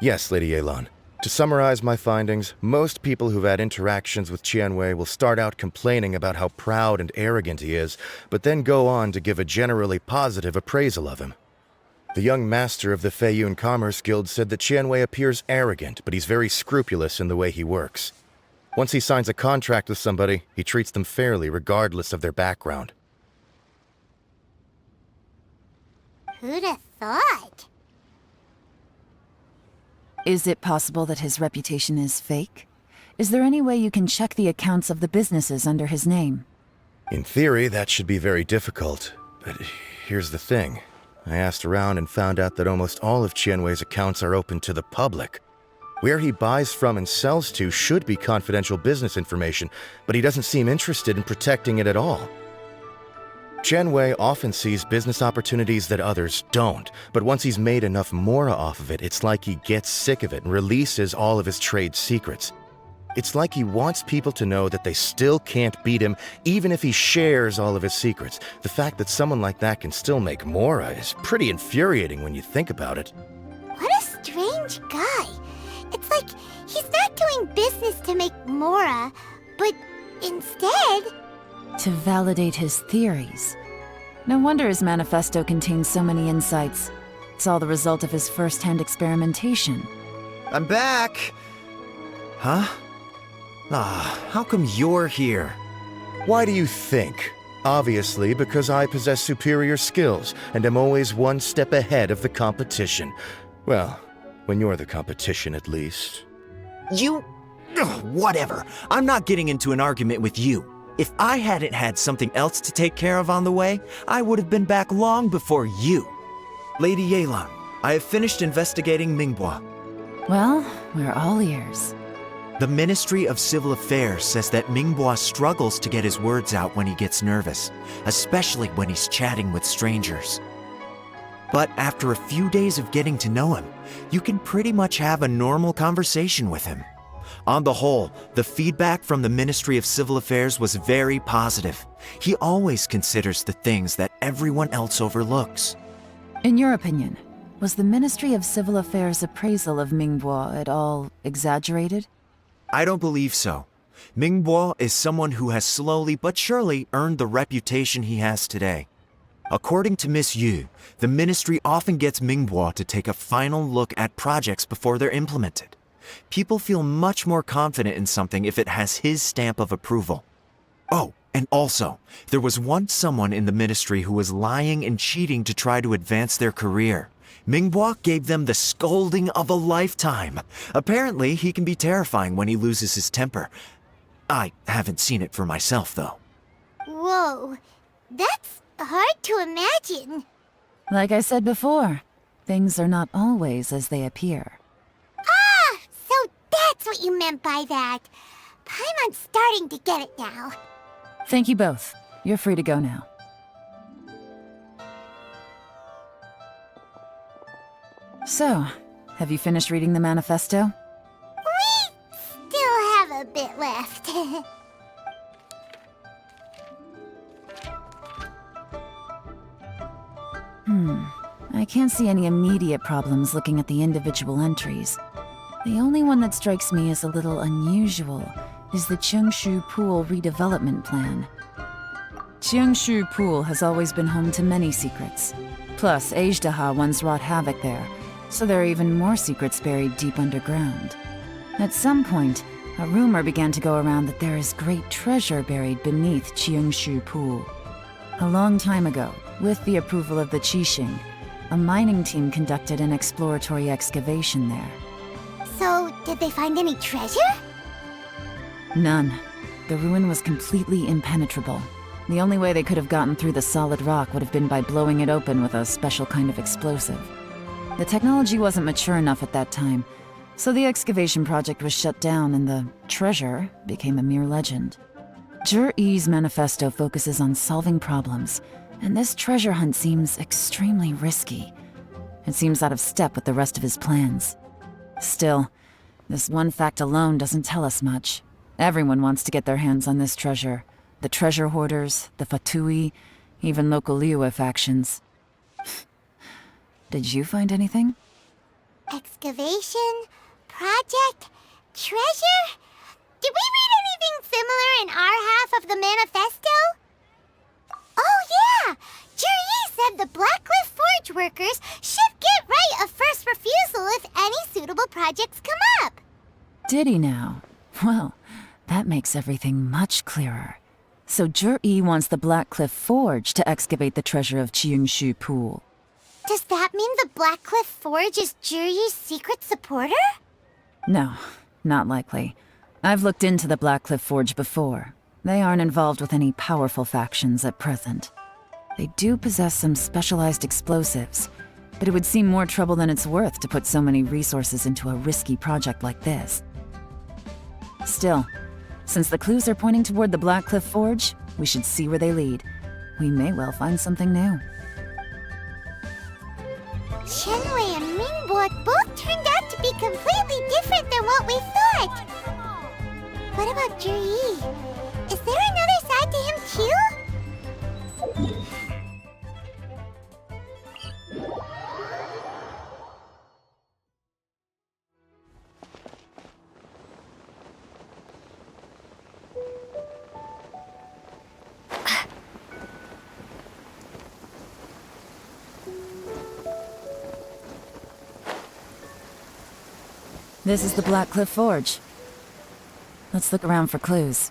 Yes, Lady Yelan. To summarize my findings, most people who've had interactions with Tianwei will start out complaining about how proud and arrogant he is, but then go on to give a generally positive appraisal of him. The young master of the Feiyun Commerce Guild said that Tianwei appears arrogant, but he's very scrupulous in the way he works. Once he signs a contract with somebody, he treats them fairly regardless of their background. Who'd have thought? Is it possible that his reputation is fake? Is there any way you can check the accounts of the businesses under his name? In theory, that should be very difficult, but here's the thing. I asked around and found out that almost all of Tianwei's accounts are open to the public. Where he buys from and sells to should be confidential business information, but he doesn't seem interested in protecting it at all. Tianwei often sees business opportunities that others don't, but once he's made enough mora off of it, it's like he gets sick of it and releases all of his trade secrets. It's like he wants people to know that they still can't beat him, even if he shares all of his secrets. The fact that someone like that can still make mora is pretty infuriating when you think about it. What a strange guy. It's like he's not doing business to make mora, but instead... to validate his theories. No wonder his manifesto contains so many insights. It's all the result of his first-hand experimentation. I'm back! Huh? How come you're here? Why do you think? Obviously, because I possess superior skills and am always one step ahead of the competition. Well, when you're the competition, at least. You... whatever. I'm not getting into an argument with you. If I hadn't had something else to take care of on the way, I would have been back long before you. Lady Yelan, I have finished investigating Mingbois. Well, we're all ears. The Ministry of Civil Affairs says that Mingbois struggles to get his words out when he gets nervous, especially when he's chatting with strangers. But after a few days of getting to know him, you can pretty much have a normal conversation with him. On the whole, the feedback from the Ministry of Civil Affairs was very positive. He always considers the things that everyone else overlooks. In your opinion, was the Ministry of Civil Affairs' appraisal of Mingbois at all exaggerated? I don't believe so. Mingbois is someone who has slowly but surely earned the reputation he has today. According to Miss Yu, the ministry often gets Mingbois to take a final look at projects before they're implemented. People feel much more confident in something if it has his stamp of approval. Oh, and also, there was once someone in the ministry who was lying and cheating to try to advance their career. Mingbois gave them the scolding of a lifetime. Apparently, he can be terrifying when he loses his temper. I haven't seen it for myself, though. Whoa, that's hard to imagine. Like I said before, things are not always as they appear. Ah, so that's what you meant by that. Paimon's starting to get it now. Thank you both. You're free to go now. So, have you finished reading the manifesto? We still have a bit left. I can't see any immediate problems looking at the individual entries. The only one that strikes me as a little unusual is the Cheungshu Pool redevelopment plan. Cheungshu Pool has always been home to many secrets. Plus, Ajdaha once wrought havoc there, so there are even more secrets buried deep underground. At some point, a rumor began to go around that there is great treasure buried beneath Cheungshu Pool. A long time ago, with the approval of the Qixing, a mining team conducted an exploratory excavation there. So, did they find any treasure? None. The ruin was completely impenetrable. The only way they could have gotten through the solid rock would have been by blowing it open with a special kind of explosive. The technology wasn't mature enough at that time, so the excavation project was shut down and the treasure became a mere legend. Zhi-Yi's manifesto focuses on solving problems, and this treasure hunt seems extremely risky. It seems out of step with the rest of his plans. Still, this one fact alone doesn't tell us much. Everyone wants to get their hands on this treasure. The treasure hoarders, the Fatui, even local Liyue factions. Did you find anything? Excavation? Project? Treasure? Did we read anything similar in our half of the manifesto? Oh yeah! Zhi-Yi said the Blackcliff Forge workers should get right of first refusal if any suitable projects come up. Did he now? Well, that makes everything much clearer. So Zhi-Yi wants the Blackcliff Forge to excavate the treasure of Qingshu Pool. Does that mean the Blackcliff Forge is Zhi-Yi's secret supporter? No, not likely. I've looked into the Blackcliff Forge before. They aren't involved with any powerful factions at present. They do possess some specialized explosives, but it would seem more trouble than it's worth to put so many resources into a risky project like this. Still, since the clues are pointing toward the Blackcliff Forge, we should see where they lead. We may well find something new. Shenwei and Mingbo both turned out to be completely different than what we thought. What about Zhi-Yi? Is there another side to him too? This is the Blackcliff Forge. Let's look around for clues.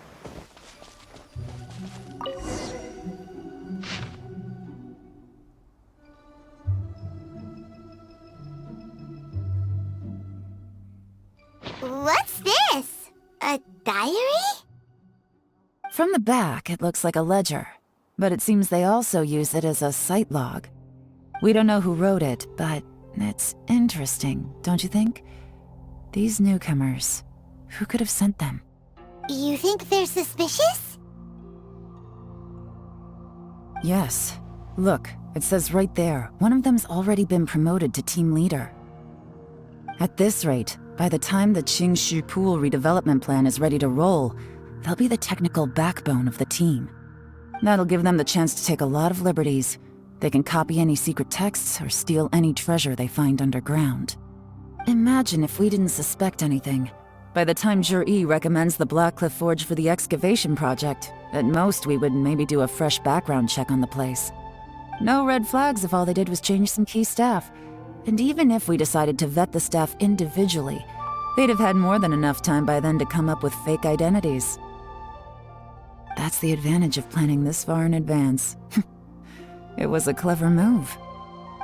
What's this? A diary? From the back, it looks like a ledger, but it seems they also use it as a site log. We don't know who wrote it, but it's interesting, don't you think? These newcomers, who could have sent them? You think they're suspicious? Yes. Look, it says right there, one of them's already been promoted to team leader. At this rate, by the time the Qingshu Pool redevelopment plan is ready to roll, they'll be the technical backbone of the team. That'll give them the chance to take a lot of liberties. They can copy any secret texts or steal any treasure they find underground. Imagine if we didn't suspect anything. By the time Zhi-Yi recommends the Blackcliff Forge for the excavation project, at most we would maybe do a fresh background check on the place. No red flags if all they did was change some key staff. And even if we decided to vet the staff individually, they'd have had more than enough time by then to come up with fake identities. That's the advantage of planning this far in advance. It was a clever move.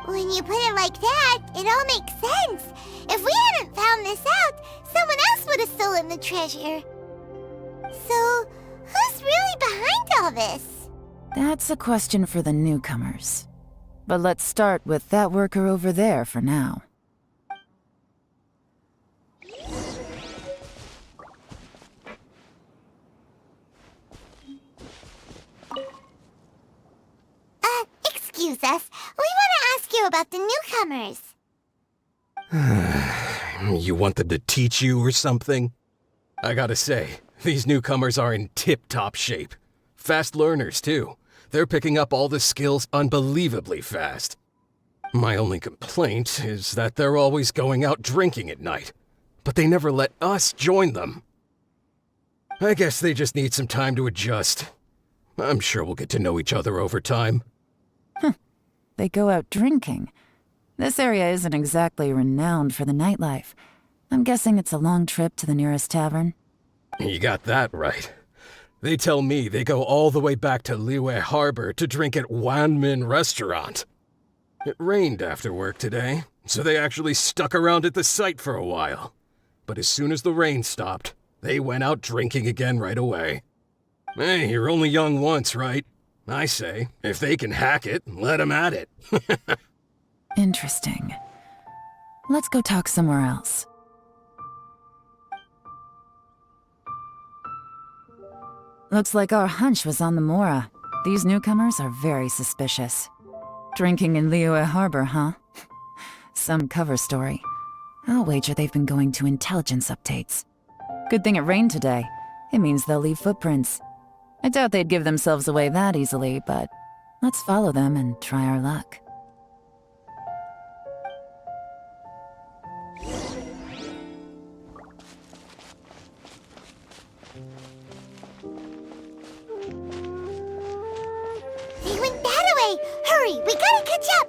When you put it like that, it all makes sense. If we hadn't found this out, someone else would have stolen the treasure. So, who's really behind all this? That's a question for the newcomers. But let's start with that worker over there for now. Excuse us. We want to ask you about the newcomers. You want them to teach you or something? I gotta say, these newcomers are in tip-top shape. Fast learners, too. They're picking up all the skills unbelievably fast. My only complaint is that they're always going out drinking at night. But they never let us join them. I guess they just need some time to adjust. I'm sure we'll get to know each other over time. They go out drinking. This area isn't exactly renowned for the nightlife. I'm guessing it's a long trip to the nearest tavern. You got that right. They tell me they go all the way back to Liyue Harbor to drink at Wanmin Restaurant. It rained after work today, so they actually stuck around at the site for a while. But as soon as the rain stopped, They went out drinking again right away. Hey, you're only young once, right? I say, if they can hack it, let 'em at it. Interesting. Let's go talk somewhere else. Looks like our hunch was on the Mora. These newcomers are very suspicious. Drinking in Liyue Harbor, huh? Some cover story. I'll wager they've been going to intelligence updates. Good thing it rained today. It means they'll leave footprints. I doubt they'd give themselves away that easily, but let's follow them and try our luck. They went that way! Hurry, we gotta catch up!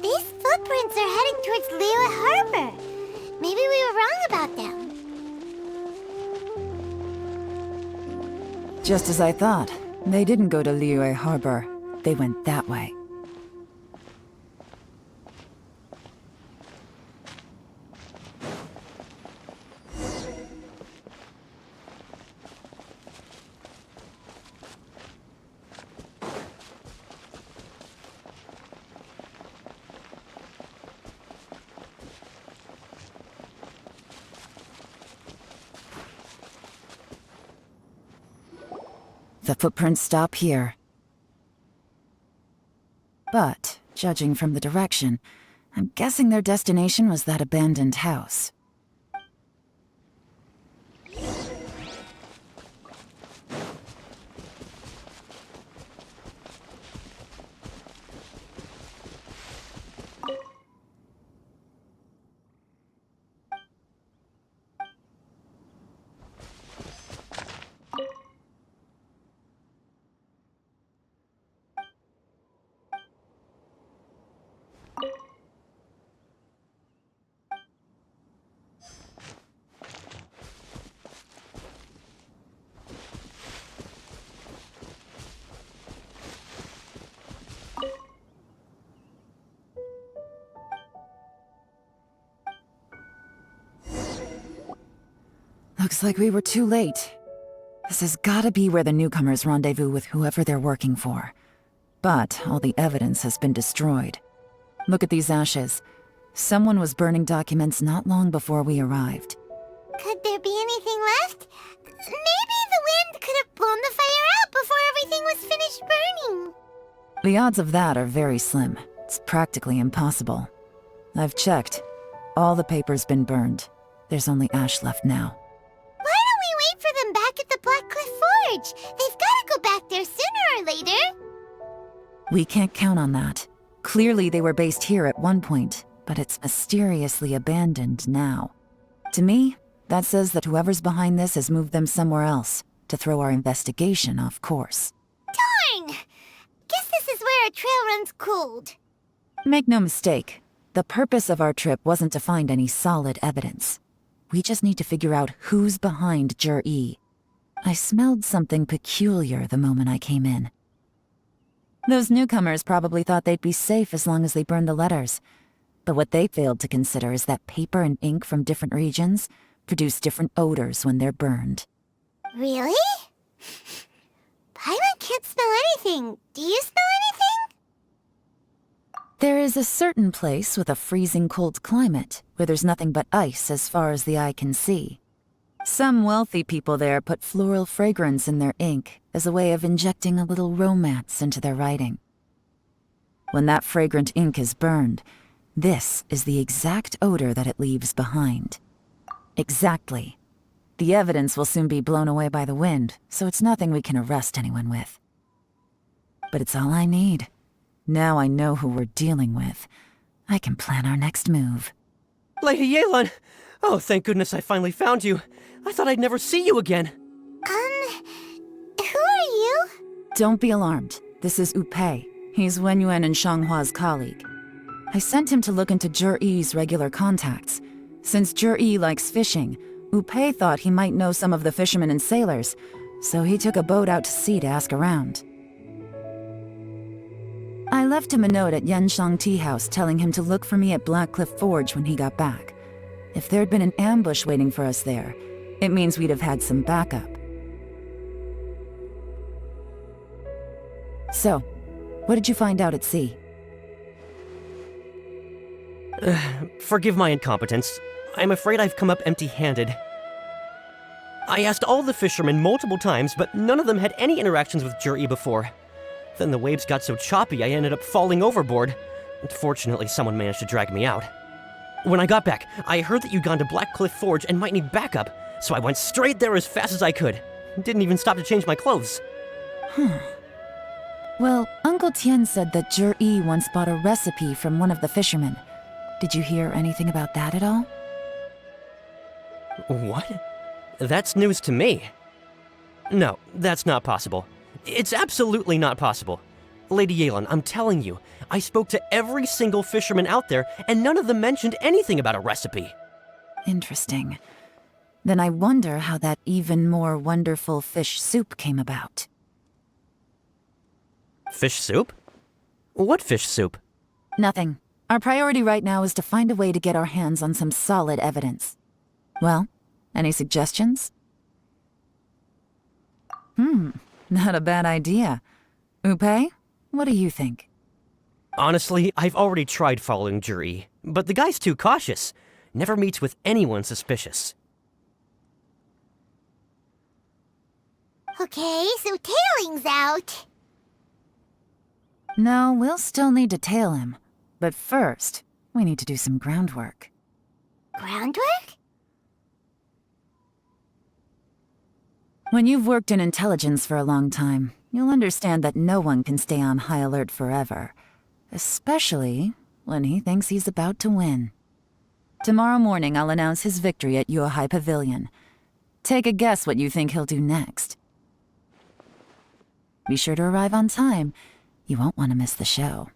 These footprints are heading towards Liyue Harbor. Maybe we were wrong about them. Just as I thought. They didn't go to Liyue Harbor. They went that way. The footprints stop here. But, judging from the direction, I'm guessing their destination was that abandoned house. Looks like we were too late. This has gotta be where the newcomers rendezvous with whoever they're working for. But all the evidence has been destroyed. Look at these ashes. Someone was burning documents not long before we arrived. Could there be anything left? Maybe the wind could have blown the fire out before everything was finished burning. The odds of that are very slim. It's practically impossible. I've checked. All the paper's been burned. There's only ash left now. Why don't we wait for them back at the Black Cliff Forge? They've gotta go back there sooner or later. We can't count on that. Clearly they were based here at one point, but it's mysteriously abandoned now. To me, that says that whoever's behind this has moved them somewhere else, to throw our investigation off course. Darn! Guess this is where our trail runs cold. Make no mistake, the purpose of our trip wasn't to find any solid evidence. We just need to figure out who's behind Jur-E. I smelled something peculiar the moment I came in. Those newcomers probably thought they'd be safe as long as they burned the letters. But what they failed to consider is that paper and ink from different regions produce different odors when they're burned. Really? Paimon can't smell anything. Do you smell anything? There is a certain place with a freezing cold climate where there's nothing but ice as far as the eye can see. Some wealthy people there put floral fragrance in their ink as a way of injecting a little romance into their writing. When that fragrant ink is burned, this is the exact odor that it leaves behind. Exactly. The evidence will soon be blown away by the wind, so it's nothing we can arrest anyone with. But it's all I need. Now I know who we're dealing with. I can plan our next move. Lady Yelan! Oh, thank goodness I finally found you. I thought I'd never see you again. Who are you? Don't be alarmed. This is Upei. He's Wenyuan and Shanghua's colleague. I sent him to look into Jur-E's regular contacts. Since Zhi likes fishing, Upei thought he might know some of the fishermen and sailors, so he took a boat out to sea to ask around. I left him a note at Yanshang Tea House telling him to look for me at Blackcliff Forge when he got back. If there'd been an ambush waiting for us there, it means we'd have had some backup. So, what did you find out at sea? Forgive my incompetence. I'm afraid I've come up empty-handed. I asked all the fishermen multiple times, but none of them had any interactions with Zhi before. Then the waves got so choppy I ended up falling overboard. Fortunately, someone managed to drag me out. When I got back, I heard that you'd gone to Blackcliff Forge and might need backup, so I went straight there as fast as I could. Didn't even stop to change my clothes. Well, Uncle Tian said that Zhi once bought a recipe from one of the fishermen. Did you hear anything about that at all? What? That's news to me. No, that's not possible. It's absolutely not possible. Lady Yelan, I'm telling you, I spoke to every single fisherman out there, and none of them mentioned anything about a recipe. Interesting. Then I wonder how that even more wonderful fish soup came about. Fish soup? What fish soup? Nothing. Our priority right now is to find a way to get our hands on some solid evidence. Well, any suggestions? Not a bad idea. Upei, what do you think? Honestly, I've already tried following Zhi, but the guy's too cautious. Never meets with anyone suspicious. Okay, so tailing's out. No, we'll still need to tail him. But first, we need to do some groundwork. Groundwork? When you've worked in intelligence for a long time, you'll understand that no one can stay on high alert forever. Especially when he thinks he's about to win. Tomorrow morning, I'll announce his victory at Yuehai Pavilion. Take a guess what you think he'll do next. Be sure to arrive on time. You won't want to miss the show.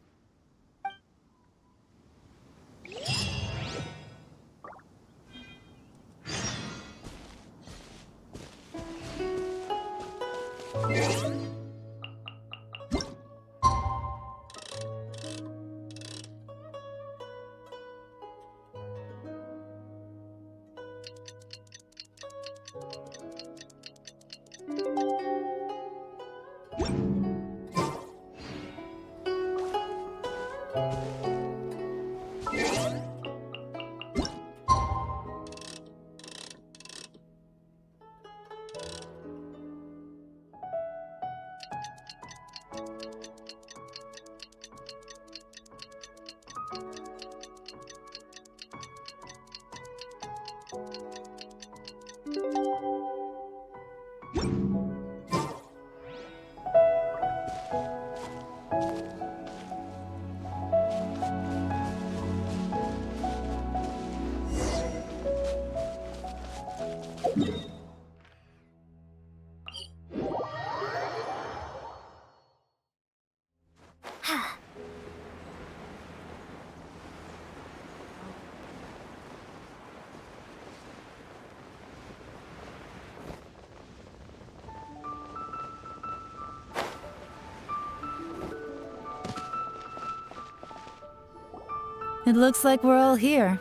It looks like we're all here.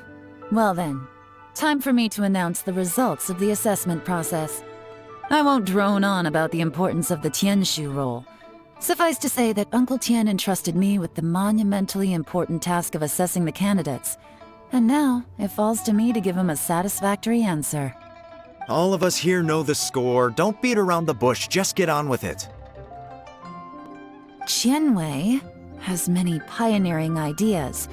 Well then, time for me to announce the results of the assessment process. I won't drone on about the importance of the Tianshu role. Suffice to say that Uncle Tian entrusted me with the monumentally important task of assessing the candidates. And now, it falls to me to give him a satisfactory answer. All of us here know the score. Don't beat around the bush, just get on with it. Qianwei has many pioneering ideas,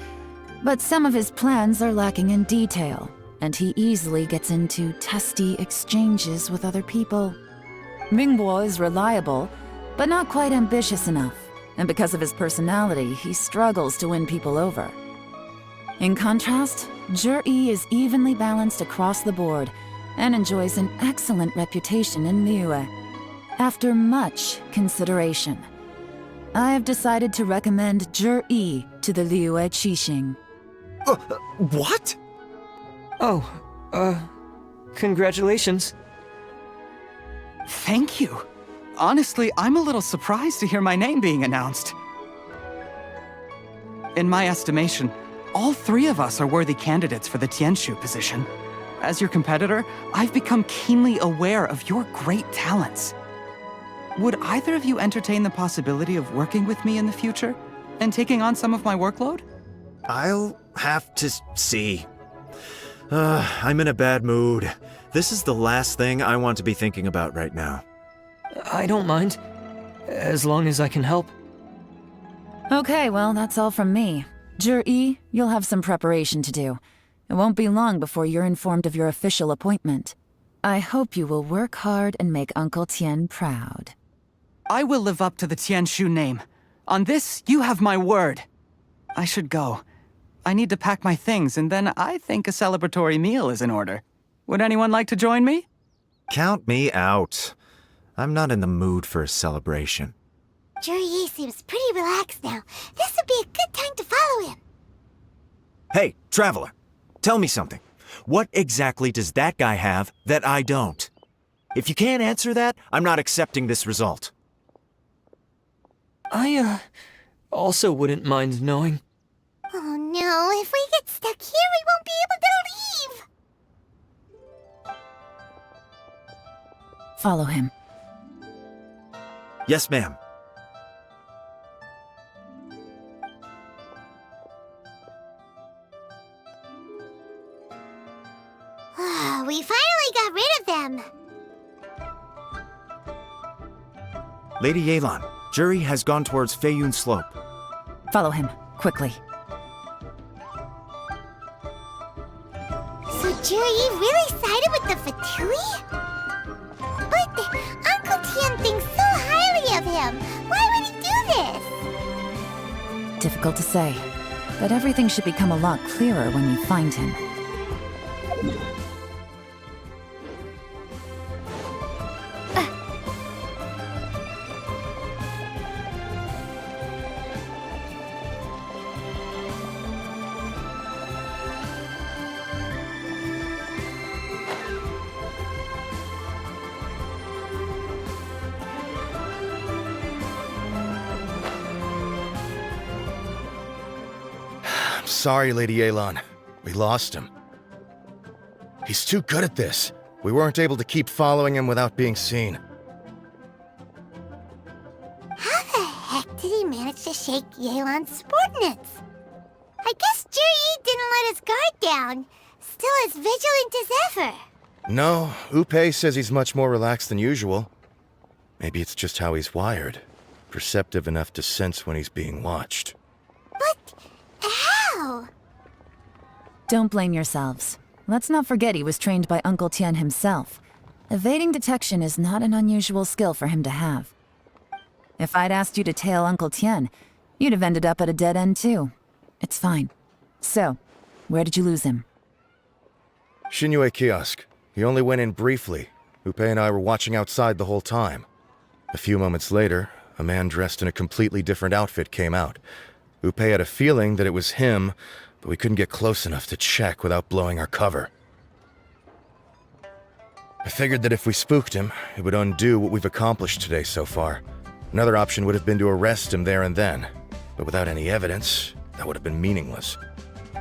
but some of his plans are lacking in detail, and he easily gets into testy exchanges with other people. Mingbo is reliable, but not quite ambitious enough, and because of his personality, he struggles to win people over. In contrast, Zhi is evenly balanced across the board, and enjoys an excellent reputation in Liyue. After much consideration, I have decided to recommend Zhi to the Liyue Qixing. What? Oh, congratulations. Thank you. Honestly, I'm a little surprised to hear my name being announced. In my estimation, all three of us are worthy candidates for the Tianshu position. As your competitor, I've become keenly aware of your great talents. Would either of you entertain the possibility of working with me in the future and taking on some of my workload? I'll have to see. I'm in a bad mood. This is the last thing I want to be thinking about right now. I don't mind, as long as I can help. Okay, well, that's all from me. Zhi, you'll have some preparation to do. It won't be long before you're informed of your official appointment. I hope you will work hard and make Uncle Tien proud. I will live up to the Tianshu name. On this, you have my word. I should go. I need to pack my things, and then I think a celebratory meal is in order. Would anyone like to join me? Count me out. I'm not in the mood for a celebration. Zhi seems pretty relaxed now. This would be a good time to follow him. Hey, traveler, tell me something. What exactly does that guy have that I don't? If you can't answer that, I'm not accepting this result. I, also wouldn't mind knowing. Oh no, if we get stuck here, we won't be able to leave! Follow him. Yes, ma'am. We finally got rid of them! Lady Yelan, Zhi has gone towards Feiyun Slope. Follow him, quickly. So Zhi really sided with the Fatui? But Uncle Tien thinks so highly of him. Why would he do this? Difficult to say, but everything should become a lot clearer when we find him. Sorry, Lady Yelan. We lost him. He's too good at this. We weren't able to keep following him without being seen. How the heck did he manage to shake Yelan's subordinates? I guess Zhi didn't let his guard down. Still as vigilant as ever. No, Upei says he's much more relaxed than usual. Maybe it's just how he's wired. Perceptive enough to sense when he's being watched. But how? Don't blame yourselves. Let's not forget he was trained by Uncle Tien himself. Evading detection is not an unusual skill for him to have. If I'd asked you to tail Uncle Tien, you'd have ended up at a dead end too. It's fine. So, where did you lose him? Xinyue kiosk. He only went in briefly. Upei and I were watching outside the whole time. A few moments later, a man dressed in a completely different outfit came out. Upei had a feeling that it was him, but we couldn't get close enough to check without blowing our cover. I figured that if we spooked him, it would undo what we've accomplished today so far. Another option would have been to arrest him there and then, but without any evidence, that would have been meaningless.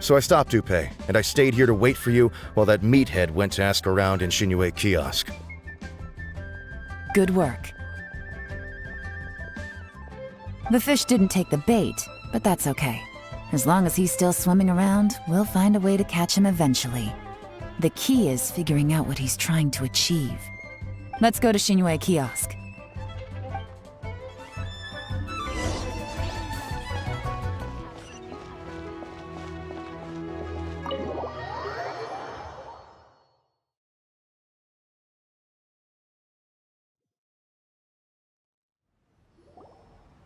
So I stopped Upei, and I stayed here to wait for you while that meathead went to ask around in Xinyue kiosk. Good work. The fish didn't take the bait, but that's okay. As long as he's still swimming around, we'll find a way to catch him eventually. The key is figuring out what he's trying to achieve. Let's go to Xinyue kiosk.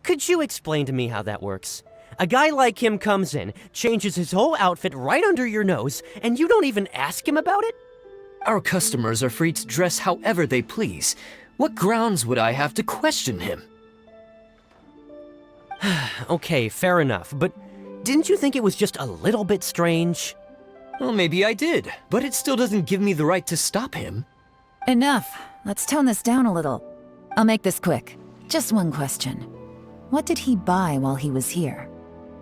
Could you explain to me how that works? A guy like him comes in, changes his whole outfit right under your nose, and you don't even ask him about it? Our customers are free to dress however they please. What grounds would I have to question him? Okay, fair enough, but didn't you think it was just a little bit strange? Well, maybe I did, but it still doesn't give me the right to stop him. Enough. Let's tone this down a little. I'll make this quick. Just one question. What did he buy while he was here?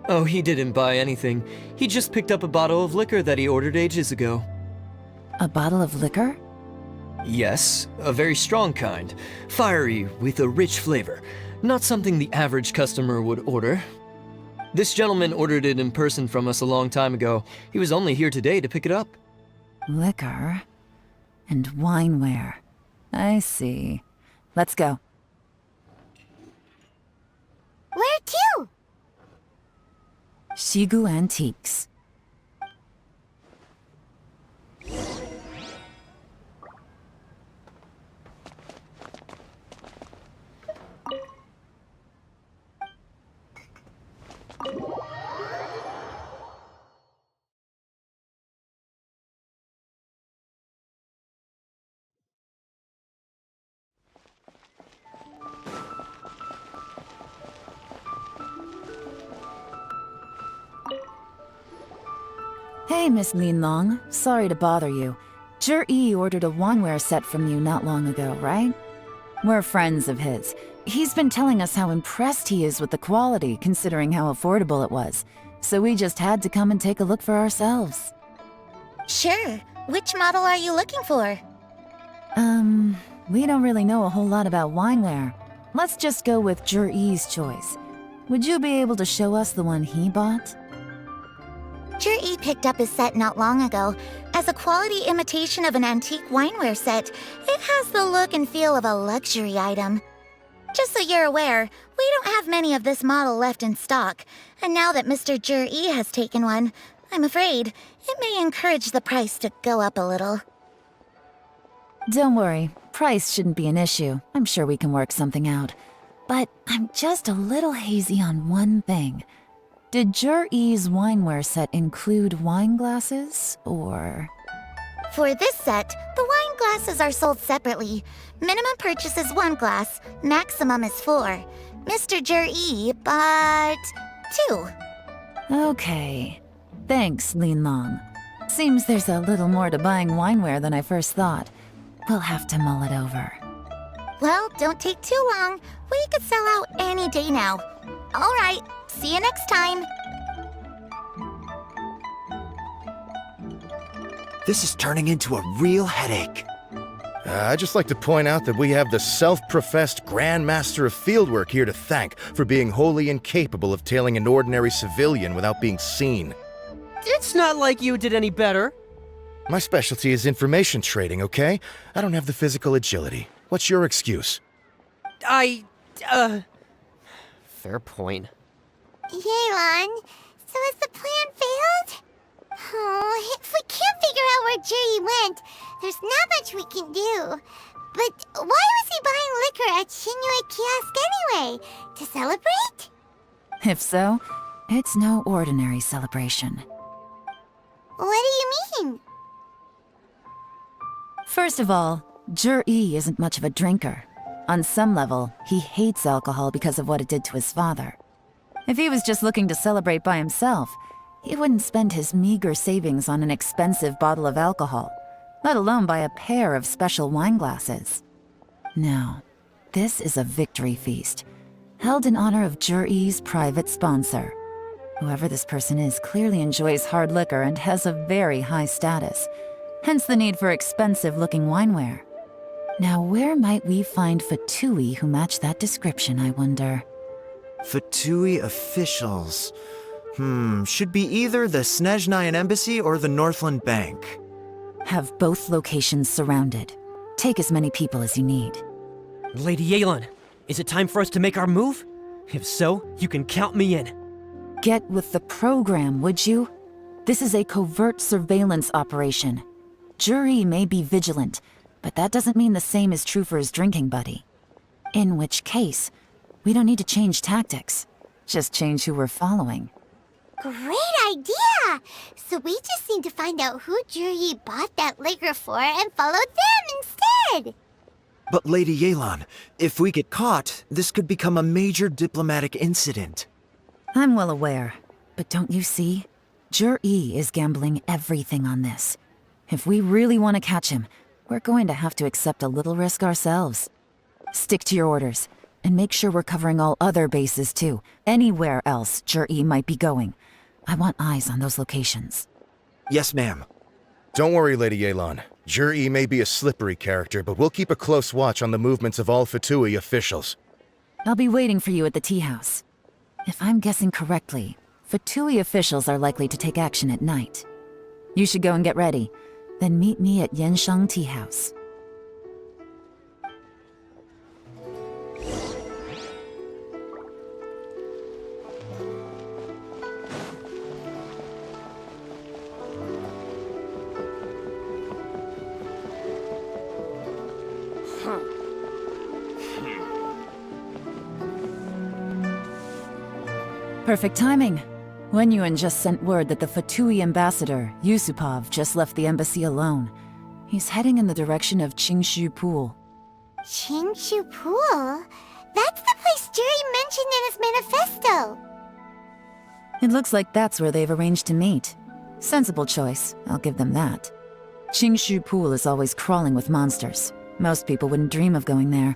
Oh, he didn't buy anything. He just picked up a bottle of liquor that he ordered ages ago. A bottle of liquor? Yes, a very strong kind. Fiery, with a rich flavor. Not something the average customer would order. This gentleman ordered it in person from us a long time ago. He was only here today to pick it up. Liquor and wineware. I see. Let's go. Where to? Shigu Antiques. Hey, Miss Yelan. Sorry to bother you. Zhi ordered a wanware set from you not long ago, right? We're friends of his. He's been telling us how impressed he is with the quality, considering how affordable it was. So we just had to come and take a look for ourselves. Sure. Which model are you looking for? We don't really know a whole lot about wineware. Let's just go with Zhi's choice. Would you be able to show us the one he bought? Zhi picked up his set not long ago. As a quality imitation of an antique wineware set, it has the look and feel of a luxury item. Just so you're aware, we don't have many of this model left in stock, and now that Mr. Zhi has taken one, I'm afraid it may encourage the price to go up a little. Don't worry, price shouldn't be an issue. I'm sure we can work something out. But I'm just a little hazy on one thing. Did Zhi's wineware set include wine glasses, or...? For this set, the wine glasses are sold separately. Minimum purchase is 1 glass, maximum is 4. Mr. Zhi bought 2. Okay. Thanks, Yelan. Seems there's a little more to buying wineware than I first thought. We'll have to mull it over. Well, don't take too long. We could sell out any day now. All right, see you next time. This is turning into a real headache. I'd just like to point out that we have the self-professed Grand Master of Fieldwork here to thank for being wholly incapable of tailing an ordinary civilian without being seen. It's not like you did any better. My specialty is information trading, okay? I don't have the physical agility. What's your excuse? Fair point. Yelan, so has the plan failed? Oh, if we can't figure out where Zhi went, there's not much we can do. But why was he buying liquor at Shinue Kiosk anyway? To celebrate? If so, it's no ordinary celebration. What do you mean? First of all, Zhi isn't much of a drinker. On some level, he hates alcohol because of what it did to his father. If he was just looking to celebrate by himself, he wouldn't spend his meager savings on an expensive bottle of alcohol, let alone buy a pair of special wine glasses. No, this is a victory feast, held in honor of Zhi's private sponsor. Whoever this person is clearly enjoys hard liquor and has a very high status, hence the need for expensive-looking wineware. Now, where might we find Fatui who match that description, I wonder? Fatui officials. Should be either the Snezhnayan Embassy or the Northland Bank. Have both locations surrounded. Take as many people as you need. Lady Yelan, is it time for us to make our move? If so, you can count me in. Get with the program, would you? This is a covert surveillance operation. Zhi may be vigilant, but that doesn't mean the same is true for his drinking buddy. In which case, we don't need to change tactics. Just change who we're following. Great idea! So we just need to find out who Zhi bought that liquor for and follow them instead! But Lady Yelan, if we get caught, this could become a major diplomatic incident. I'm well aware, but don't you see? Zhi is gambling everything on this. If we really want to catch him, we're going to have to accept a little risk ourselves. Stick to your orders, and make sure we're covering all other bases too. Anywhere else Zhi might be going. I want eyes on those locations. Yes, ma'am. Don't worry, Lady Yelan. Zhi may be a slippery character, but we'll keep a close watch on the movements of all Fatui officials. I'll be waiting for you at the tea house. If I'm guessing correctly, Fatui officials are likely to take action at night. You should go and get ready, then meet me at Yensheng Tea House. Perfect timing. Wenyuan just sent word that the Fatui ambassador, Yusupov, just left the embassy alone. He's heading in the direction of Qingshu Pool. Qingshu Pool? That's the place Jerry mentioned in his manifesto. It looks like that's where they've arranged to meet. Sensible choice, I'll give them that. Qingshu Pool is always crawling with monsters. Most people wouldn't dream of going there.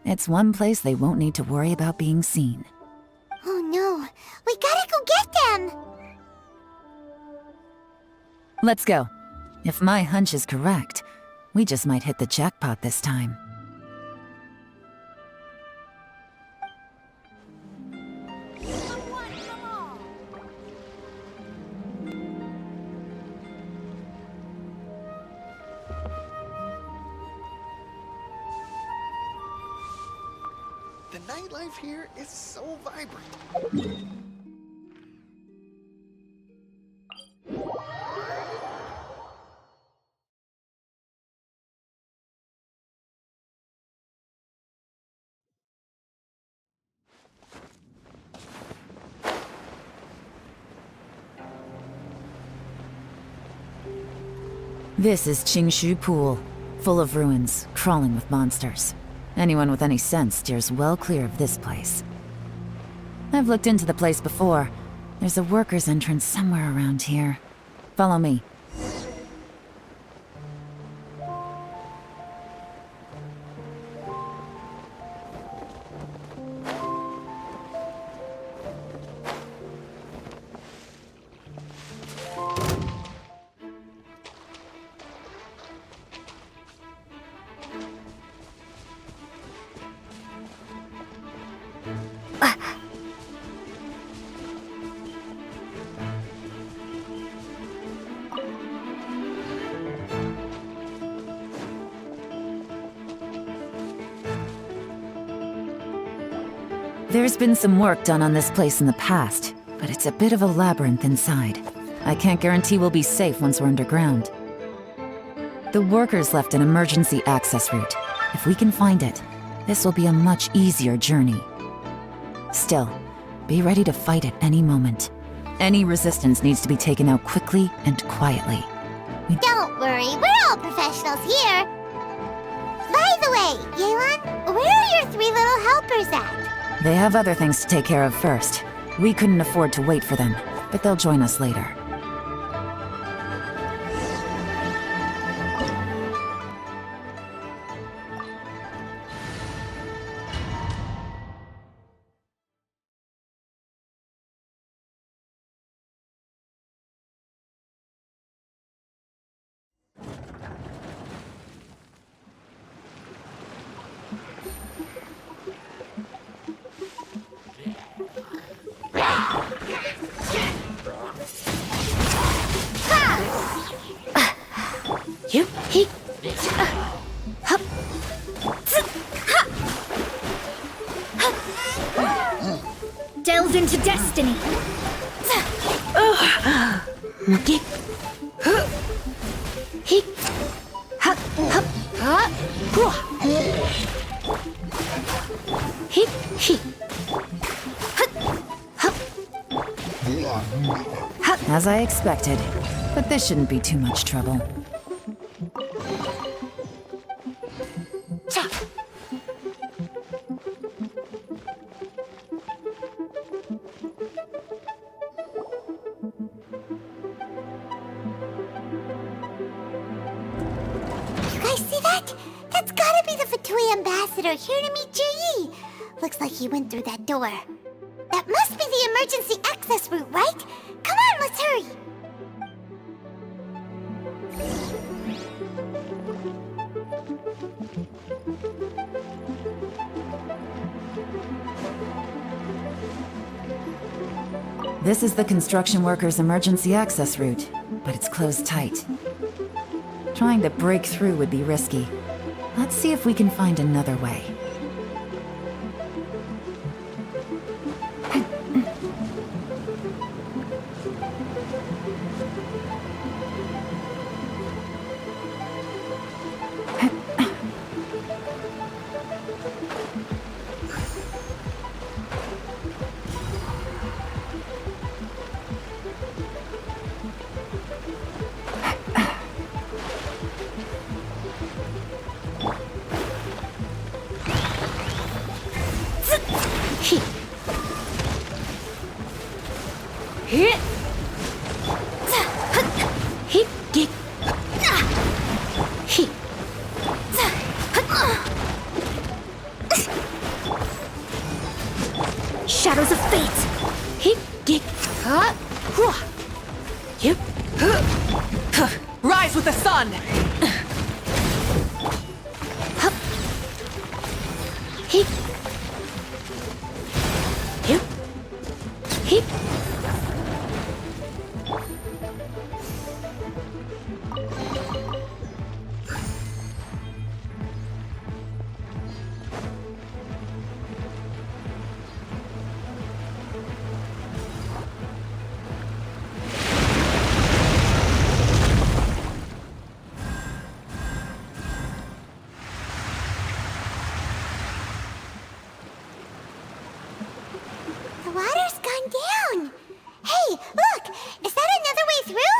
It's one place they won't need to worry about being seen. Oh no, we gotta go get them! Let's go. If my hunch is correct, we just might hit the jackpot this time. The nightlife here is so vibrant. This is Qingshu Pool, full of ruins, crawling with monsters. Anyone with any sense steers well clear of this place. I've looked into the place before. There's a worker's entrance somewhere around here. Follow me. There's been some work done on this place in the past, but it's a bit of a labyrinth inside. I can't guarantee we'll be safe once we're underground. The workers left an emergency access route. If we can find it, this will be a much easier journey. Still, be ready to fight at any moment. Any resistance needs to be taken out quickly and quietly. Don't worry, we're all professionals here. By the way, Yelan, where are your 3 little helpers at? They have other things to take care of first. We couldn't afford to wait for them, but they'll join us later. Delve into destiny. As I expected, but this shouldn't be too much trouble. Tui ambassador here to meet Ji. Looks like he went through that door. That must be the emergency access route, right? Come on, let's hurry! This is the construction workers' emergency access route, but it's closed tight. Trying to break through would be risky. Let's see if we can find another way. Shadows of fate! Rise with the sun! The water's gone down! Hey, look! Is that another way through?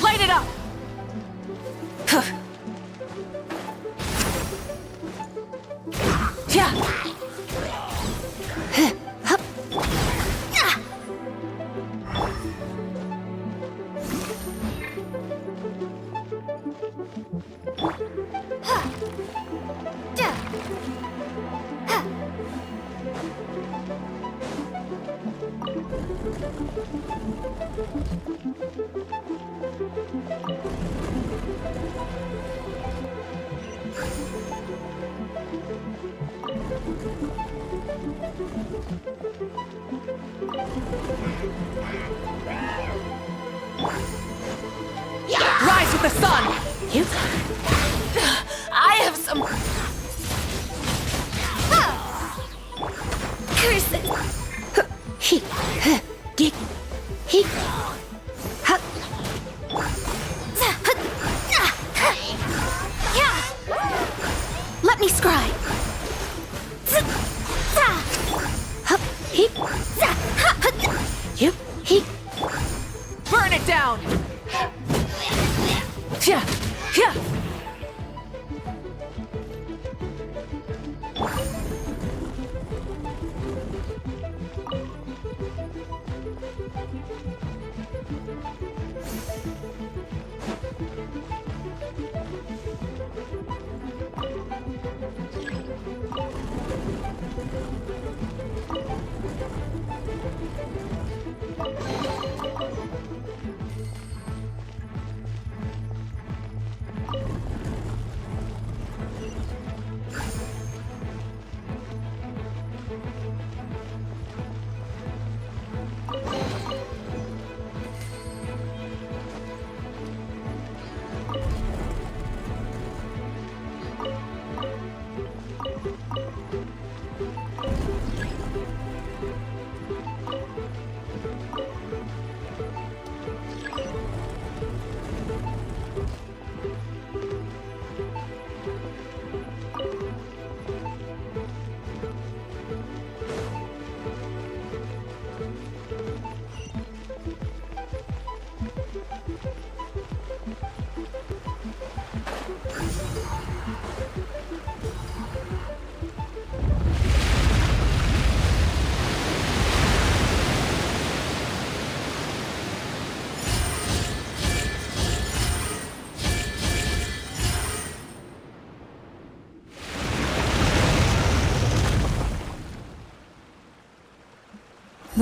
Light it up! Rise with the sun! I have some... Curses! Let me scry! Burn it down!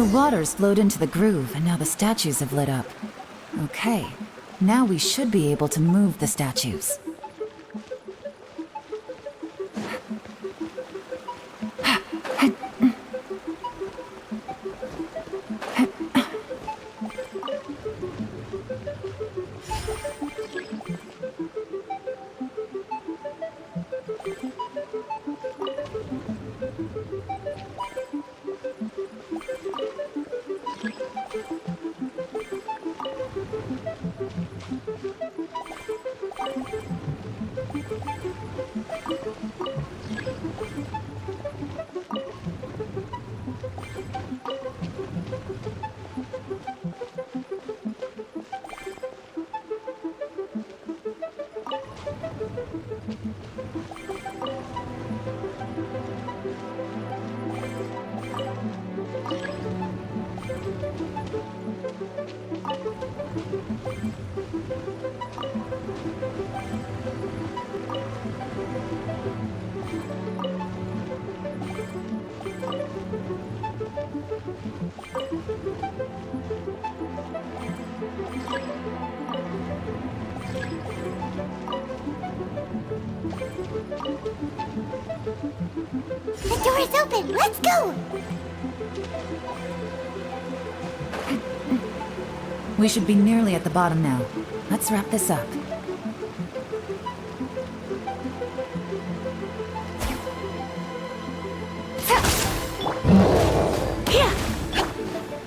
The waters flowed into the groove, and now the statues have lit up. Okay, now we should be able to move the statues. The door is open! Let's go! We should be nearly at the bottom now. Let's wrap this up.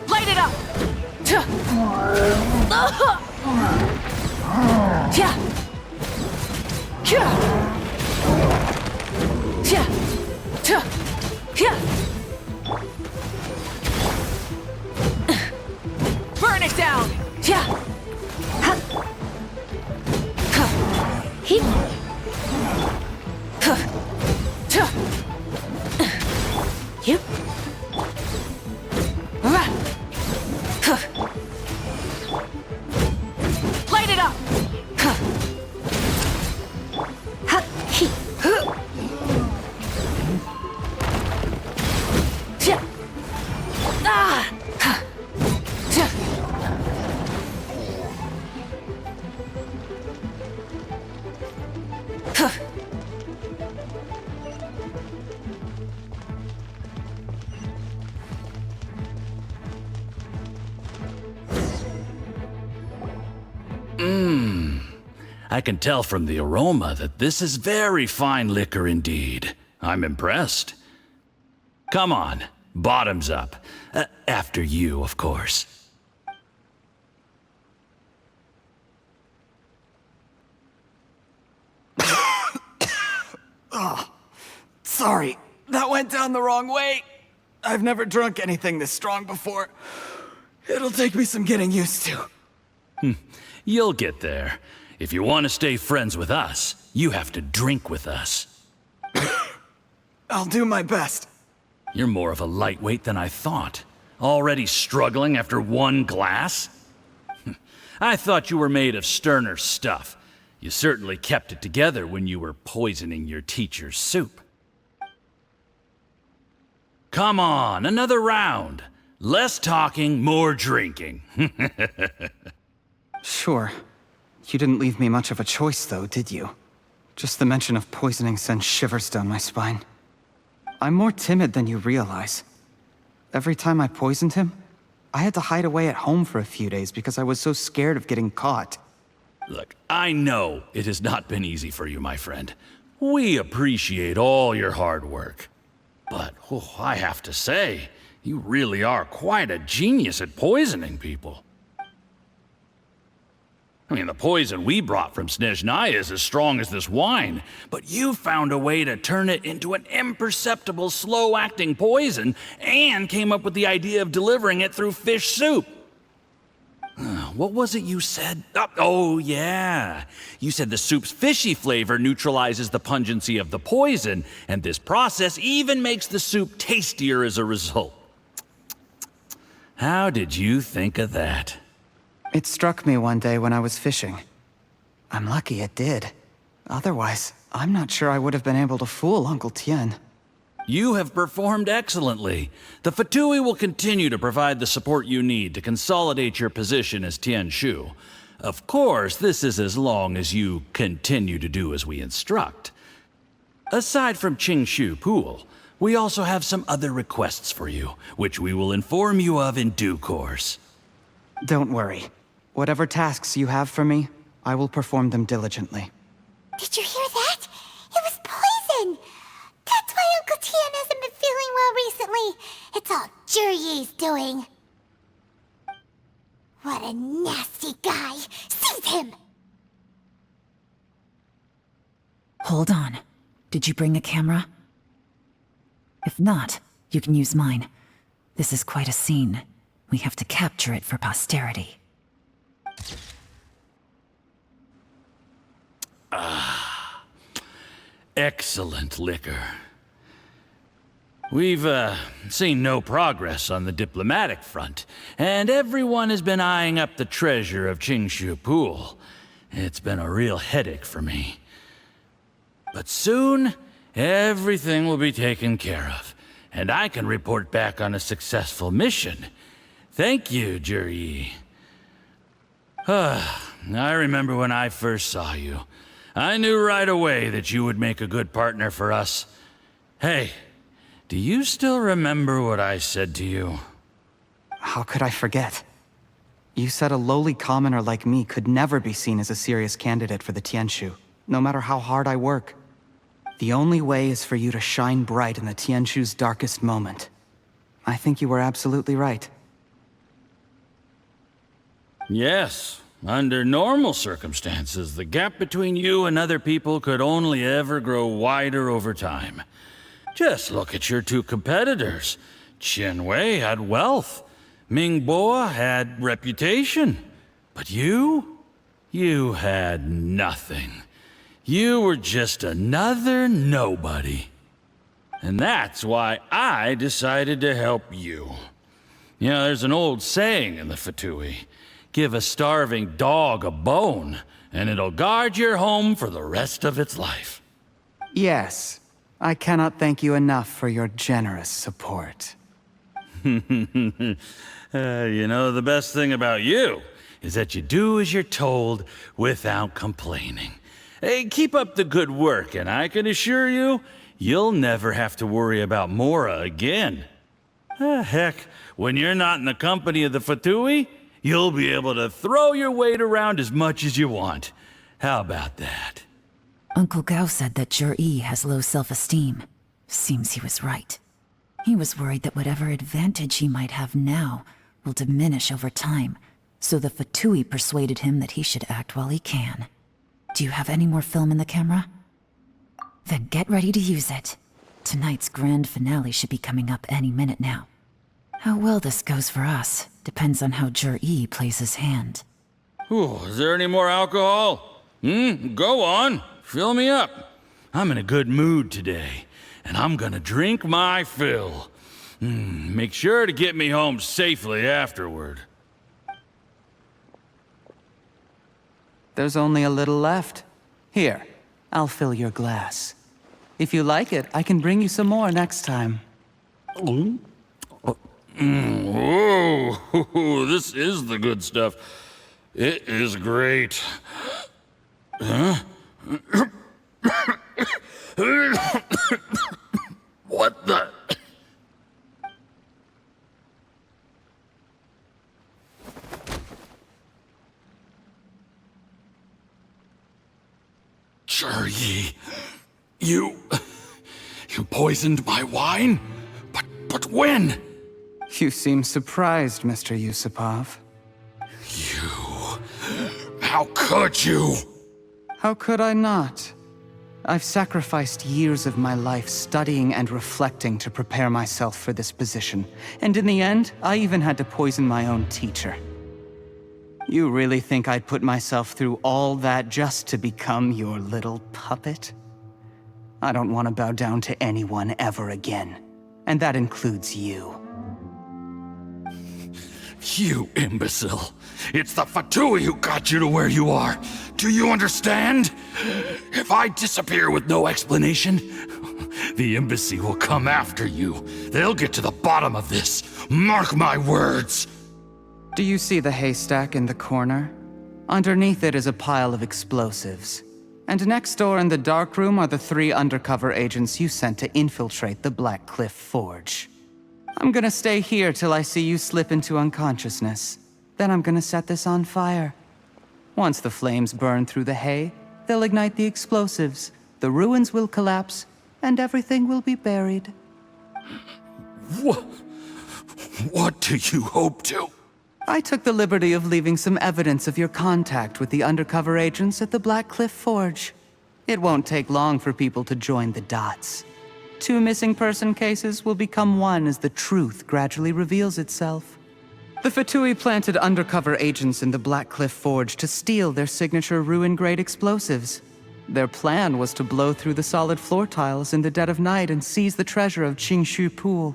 Light it up! Burn it down! Yep. Light it up! I can tell from the aroma that this is very fine liquor indeed. I'm impressed. Come on, bottoms up. After you, of course. Oh, sorry. That went down the wrong way. I've never drunk anything this strong before. It'll take me some getting used to. You'll get there. If you want to stay friends with us, you have to drink with us. I'll do my best. You're more of a lightweight than I thought. Already struggling after one glass? I thought you were made of sterner stuff. You certainly kept it together when you were poisoning your teacher's soup. Come on, another round. Less talking, more drinking. Sure. You didn't leave me much of a choice, though, did you? Just the mention of poisoning sends shivers down my spine. I'm more timid than you realize. Every time I poisoned him, I had to hide away at home for a few days because I was so scared of getting caught. Look, I know it has not been easy for you, my friend. We appreciate all your hard work. But, I have to say, you really are quite a genius at poisoning people. I mean, the poison we brought from Snezhnaya is as strong as this wine, but you found a way to turn it into an imperceptible, slow-acting poison and came up with the idea of delivering it through fish soup. What was it you said? Oh, yeah. You said the soup's fishy flavor neutralizes the pungency of the poison, and this process even makes the soup tastier as a result. How did you think of that? It struck me one day when I was fishing. I'm lucky it did. Otherwise, I'm not sure I would have been able to fool Uncle Tien. You have performed excellently. The Fatui will continue to provide the support you need to consolidate your position as Tianshu. Of course, this is as long as you continue to do as we instruct. Aside from Qingshu Pool, we also have some other requests for you, which we will inform you of in due course. Don't worry. Whatever tasks you have for me, I will perform them diligently. Did you hear that? It was poison! That's why Uncle Tian hasn't been feeling well recently. It's all Jurye's doing. What a nasty guy! Seize him! Hold on. Did you bring a camera? If not, you can use mine. This is quite a scene. We have to capture it for posterity. Excellent liquor. We've, seen no progress on the diplomatic front, and everyone has been eyeing up the treasure of Qingshu Pool. It's been a real headache for me. But soon, everything will be taken care of, and I can report back on a successful mission. Thank you, Jurye. I remember when I first saw you. I knew right away that you would make a good partner for us. Hey, do you still remember what I said to you? How could I forget? You said a lowly commoner like me could never be seen as a serious candidate for the Tianshu, no matter how hard I work. The only way is for you to shine bright in the Tianshu's darkest moment. I think you were absolutely right. Yes. Under normal circumstances, the gap between you and other people could only ever grow wider over time. Just look at your two competitors. Qianwei had wealth. Mingbo had reputation. But you had nothing. You were just another nobody. And that's why I decided to help you. You know, there's an old saying in the Fatui. Give a starving dog a bone, and it'll guard your home for the rest of its life. Yes. I cannot thank you enough for your generous support. You know, the best thing about you is that you do as you're told without complaining. Hey, keep up the good work, and I can assure you, you'll never have to worry about Mora again. Heck, when you're not in the company of the Fatui, you'll be able to throw your weight around as much as you want. How about that? Uncle Gao said that Jurye has low self-esteem. Seems he was right. He was worried that whatever advantage he might have now will diminish over time, so the Fatui persuaded him that he should act while he can. Do you have any more film in the camera? Then get ready to use it. Tonight's grand finale should be coming up any minute now. How well this goes for us depends on how Jurye plays his hand. Ooh, is there any more alcohol? Go on. Fill me up. I'm in a good mood today, and I'm gonna drink my fill. Make sure to get me home safely afterward. There's only a little left. Here, I'll fill your glass. If you like it, I can bring you some more next time. Whoa, this is the good stuff. It is great. Huh? What the? Jurye, you poisoned my wine? But when? You seem surprised, Mr. Yusupov. How could you? How could I not? I've sacrificed years of my life studying and reflecting to prepare myself for this position. And in the end, I even had to poison my own teacher. You really think I'd put myself through all that just to become your little puppet? I don't want to bow down to anyone ever again. And that includes you. You imbecile. It's the Fatui who got you to where you are. Do you understand? If I disappear with no explanation, The embassy will come after you. They'll get to the bottom of this. Mark my words. Do you see the haystack in the corner? Underneath it is a pile of explosives. And next door in the dark room are the 3 undercover agents you sent to infiltrate the Black Cliff Forge. I'm gonna stay here till I see you slip into unconsciousness. Then I'm gonna set this on fire. Once the flames burn through the hay, they'll ignite the explosives, the ruins will collapse, and everything will be buried. What do you hope to? I took the liberty of leaving some evidence of your contact with the undercover agents at the Black Cliff Forge. It won't take long for people to join the dots. 2 missing person cases will become one as the truth gradually reveals itself. The Fatui planted undercover agents in the Black Cliff Forge to steal their signature ruin-grade explosives. Their plan was to blow through the solid floor tiles in the dead of night and seize the treasure of Qingshu Pool.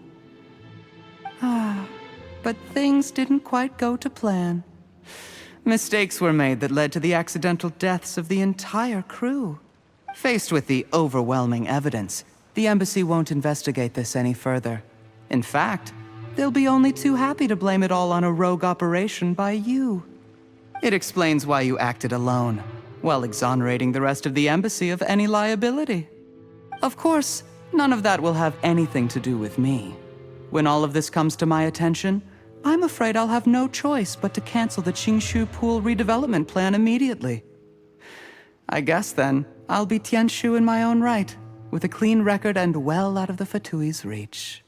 But things didn't quite go to plan. Mistakes were made that led to the accidental deaths of the entire crew. Faced with the overwhelming evidence, the embassy won't investigate this any further. In fact, they'll be only too happy to blame it all on a rogue operation by you. It explains why you acted alone, while exonerating the rest of the embassy of any liability. Of course, none of that will have anything to do with me. When all of this comes to my attention, I'm afraid I'll have no choice but to cancel the Qingshu Pool redevelopment plan immediately. I guess then, I'll be Tianshu in my own right, with a clean record and well out of the Fatui's reach.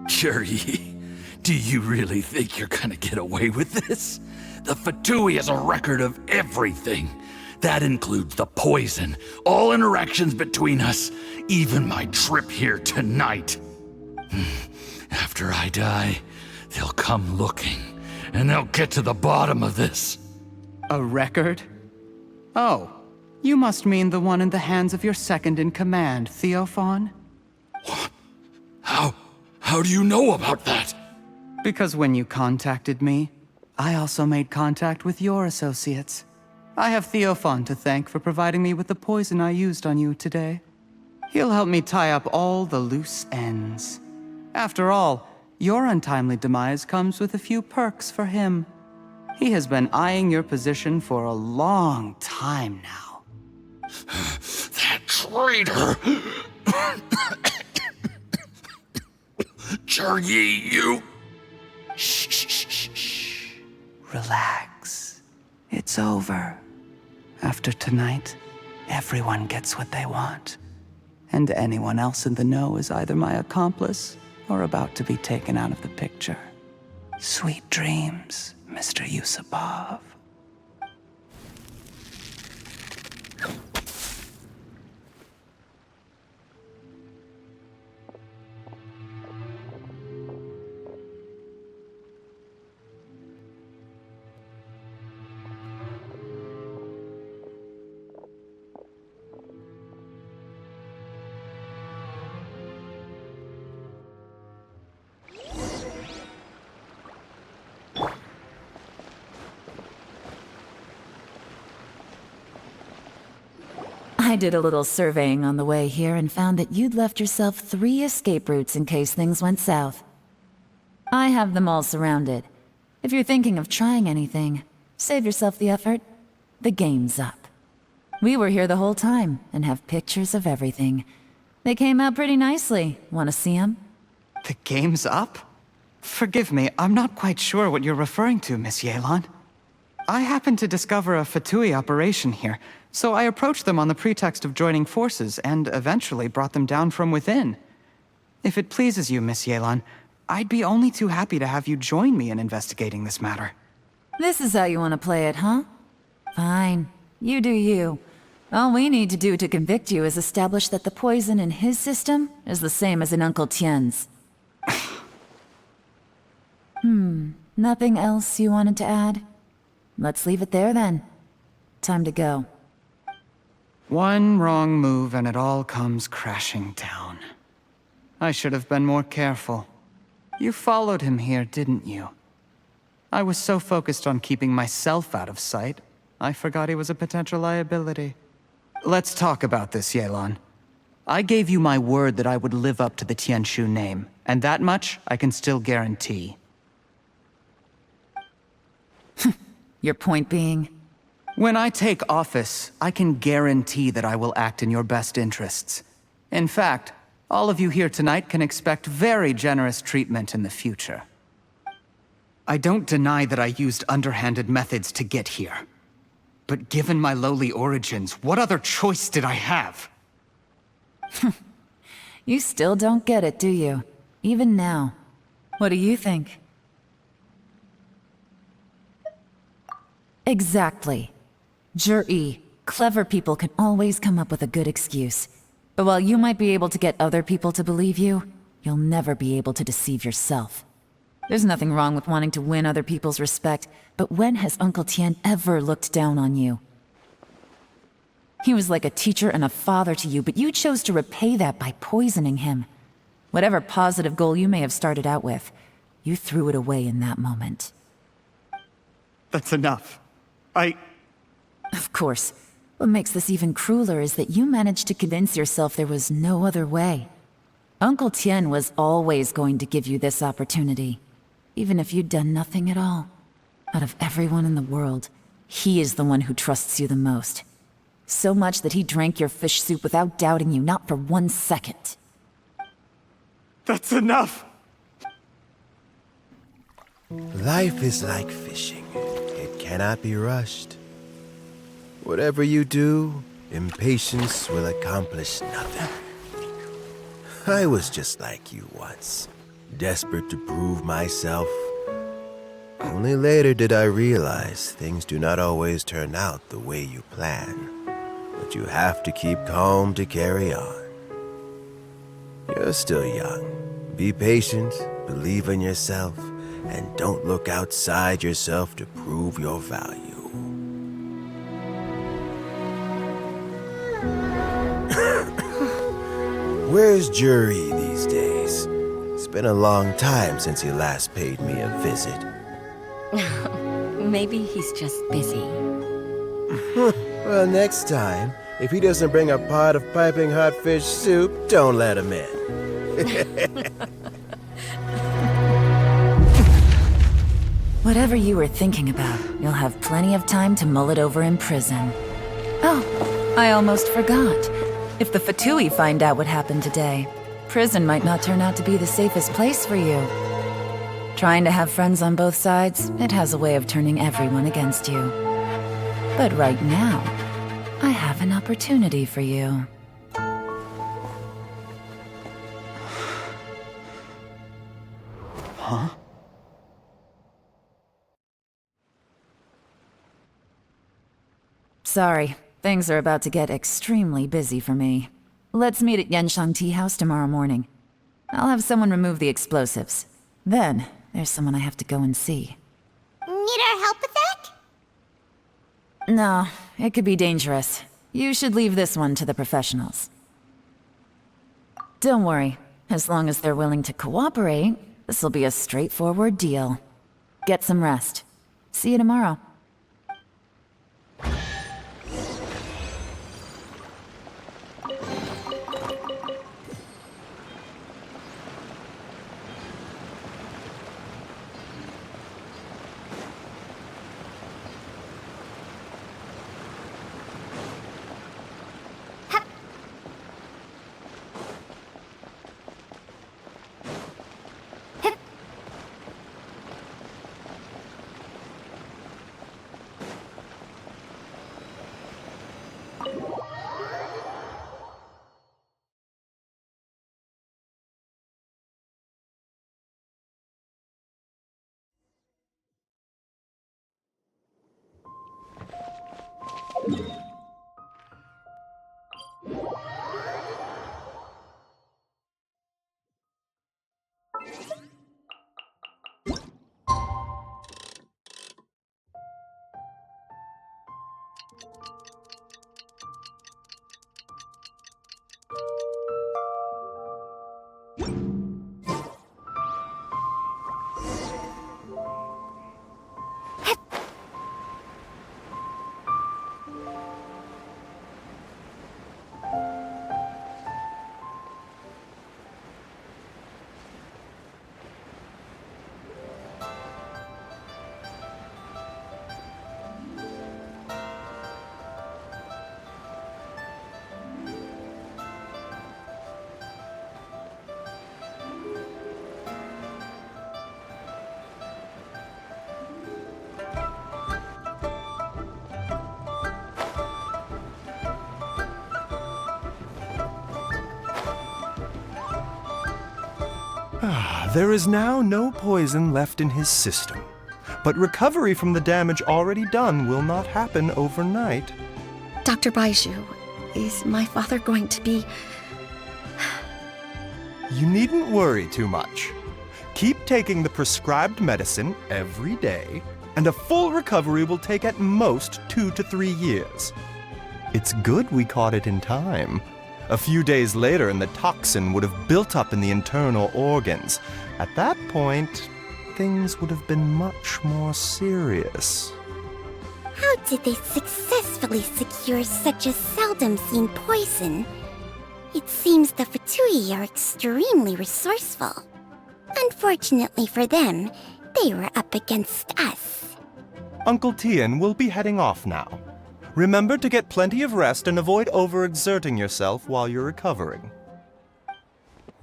Cherry, do you really think you're gonna get away with this? The Fatui has a record of everything. That includes the poison, all interactions between us, even my trip here tonight. After I die, they'll come looking, and they'll get to the bottom of this. A record? Oh, you must mean the one in the hands of your second-in-command, Theophan? What? How do you know about that? Because when you contacted me, I also made contact with your associates. I have Theophan to thank for providing me with the poison I used on you today. He'll help me tie up all the loose ends. After all, your untimely demise comes with a few perks for him. He has been eyeing your position for a long time now. That traitor! Cherry, you... Shh. Relax. It's over. After tonight, everyone gets what they want. And anyone else in the know is either my accomplice or about to be taken out of the picture. Sweet dreams, Mr. Yusupov. I did a little surveying on the way here and found that you'd left yourself 3 escape routes in case things went south. I have them all surrounded. If you're thinking of trying anything, save yourself the effort. The game's up. We were here the whole time and have pictures of everything. They came out pretty nicely. Want to see them? The game's up? Forgive me, I'm not quite sure what you're referring to, Miss Yelan. I happened to discover a Fatui operation here, so I approached them on the pretext of joining forces and eventually brought them down from within. If it pleases you, Miss Yelan, I'd be only too happy to have you join me in investigating this matter. This is how you want to play it, huh? Fine. You do you. All we need to do to convict you is establish that the poison in his system is the same as in Uncle Tien's. Nothing else you wanted to add? Let's leave it there then. Time to go. One wrong move and it all comes crashing down. I should have been more careful. You followed him here, didn't you? I was so focused on keeping myself out of sight, I forgot he was a potential liability. Let's talk about this, Yelan. I gave you my word that I would live up to the Tianshu name, and that much I can still guarantee. Your point being? When I take office, I can guarantee that I will act in your best interests. In fact, all of you here tonight can expect very generous treatment in the future. I don't deny that I used underhanded methods to get here. But given my lowly origins, what other choice did I have? You still don't get it, do you? Even now. What do you think? Exactly. Jury, clever people can always come up with a good excuse. But while you might be able to get other people to believe you, you'll never be able to deceive yourself. There's nothing wrong with wanting to win other people's respect, but when has Uncle Tien ever looked down on you? He was like a teacher and a father to you, but you chose to repay that by poisoning him. Whatever positive goal you may have started out with, you threw it away in that moment. That's enough. Of course. What makes this even crueler is that you managed to convince yourself there was no other way. Uncle Tien was always going to give you this opportunity, even if you'd done nothing at all. Out of everyone in the world, he is the one who trusts you the most. So much that he drank your fish soup without doubting you, not for 1 second. That's enough! Life is like fishing. It cannot be rushed. Whatever you do, impatience will accomplish nothing. I was just like you once, desperate to prove myself. Only later did I realize things do not always turn out the way you plan. But you have to keep calm to carry on. You're still young. Be patient, believe in yourself, and don't look outside yourself to prove your value. Where's Jury these days? It's been a long time since he last paid me a visit. Maybe he's just busy. Well, next time, if he doesn't bring a pot of piping hot fish soup, don't let him in. Whatever you were thinking about, you'll have plenty of time to mull it over in prison. Oh, I almost forgot. If the Fatui find out what happened today, prison might not turn out to be the safest place for you. Trying to have friends on both sides, it has a way of turning everyone against you. But right now, I have an opportunity for you. Huh? Sorry, things are about to get extremely busy for me. Let's meet at Yenshang Tea House tomorrow morning. I'll have someone remove the explosives. Then, there's someone I have to go and see. Need our help with that? No, it could be dangerous. You should leave this one to the professionals. Don't worry. As long as they're willing to cooperate, this'll be a straightforward deal. Get some rest. See you tomorrow. There is now no poison left in his system, but recovery from the damage already done will not happen overnight. Dr. Baiju, is my father going to be... You needn't worry too much. Keep taking the prescribed medicine every day, and a full recovery will take at most 2 to 3 years. It's good we caught it in time. A few days later, and the toxin would have built up in the internal organs. At that point, things would have been much more serious. How did they successfully secure such a seldom-seen poison? It seems the Fatui are extremely resourceful. Unfortunately for them, they were up against us. Uncle Tian will be heading off now. Remember to get plenty of rest and avoid overexerting yourself while you're recovering.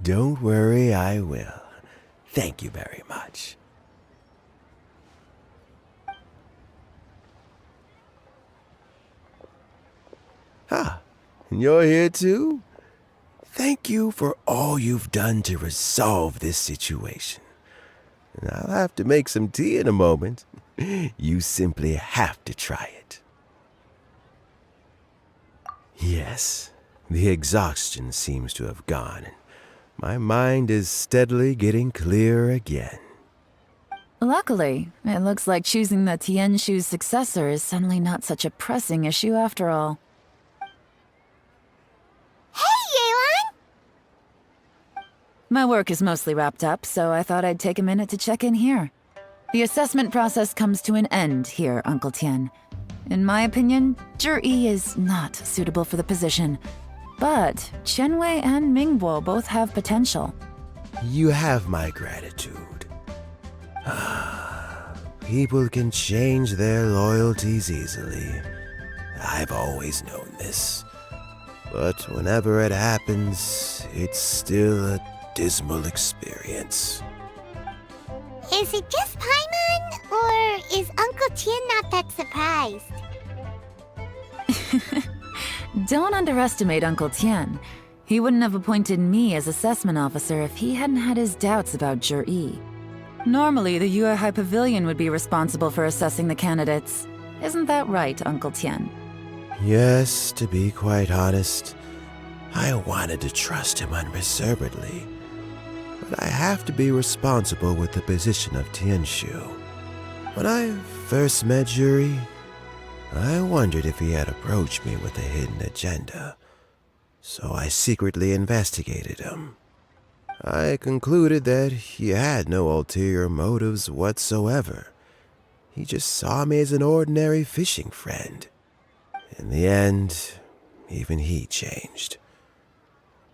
Don't worry, I will. Thank you very much. Ah, and you're here too? Thank you for all you've done to resolve this situation. And I'll have to make some tea in a moment. You simply have to try it. Yes, the exhaustion seems to have gone, and my mind is steadily getting clearer again. Luckily, it looks like choosing the Tianshu's successor is suddenly not such a pressing issue after all. Hey, Yelan! My work is mostly wrapped up, so I thought I'd take a minute to check in here. The assessment process comes to an end here, Uncle Tian. In my opinion, Zhi is not suitable for the position. But Qianwei and Mingbo both have potential. You have my gratitude. People can change their loyalties easily. I've always known this. But whenever it happens, it's still a dismal experience. Is it just Paimon, or is Uncle Tian not that surprised? Don't underestimate Uncle Tian. He wouldn't have appointed me as assessment officer if he hadn't had his doubts about Zhi. Normally, the Yuehai Pavilion would be responsible for assessing the candidates. Isn't that right, Uncle Tian? Yes, to be quite honest, I wanted to trust him unreservedly. But I have to be responsible with the position of Tianshu. When I first met Zhi, I wondered if he had approached me with a hidden agenda. So I secretly investigated him. I concluded that he had no ulterior motives whatsoever. He just saw me as an ordinary fishing friend. In the end, even he changed.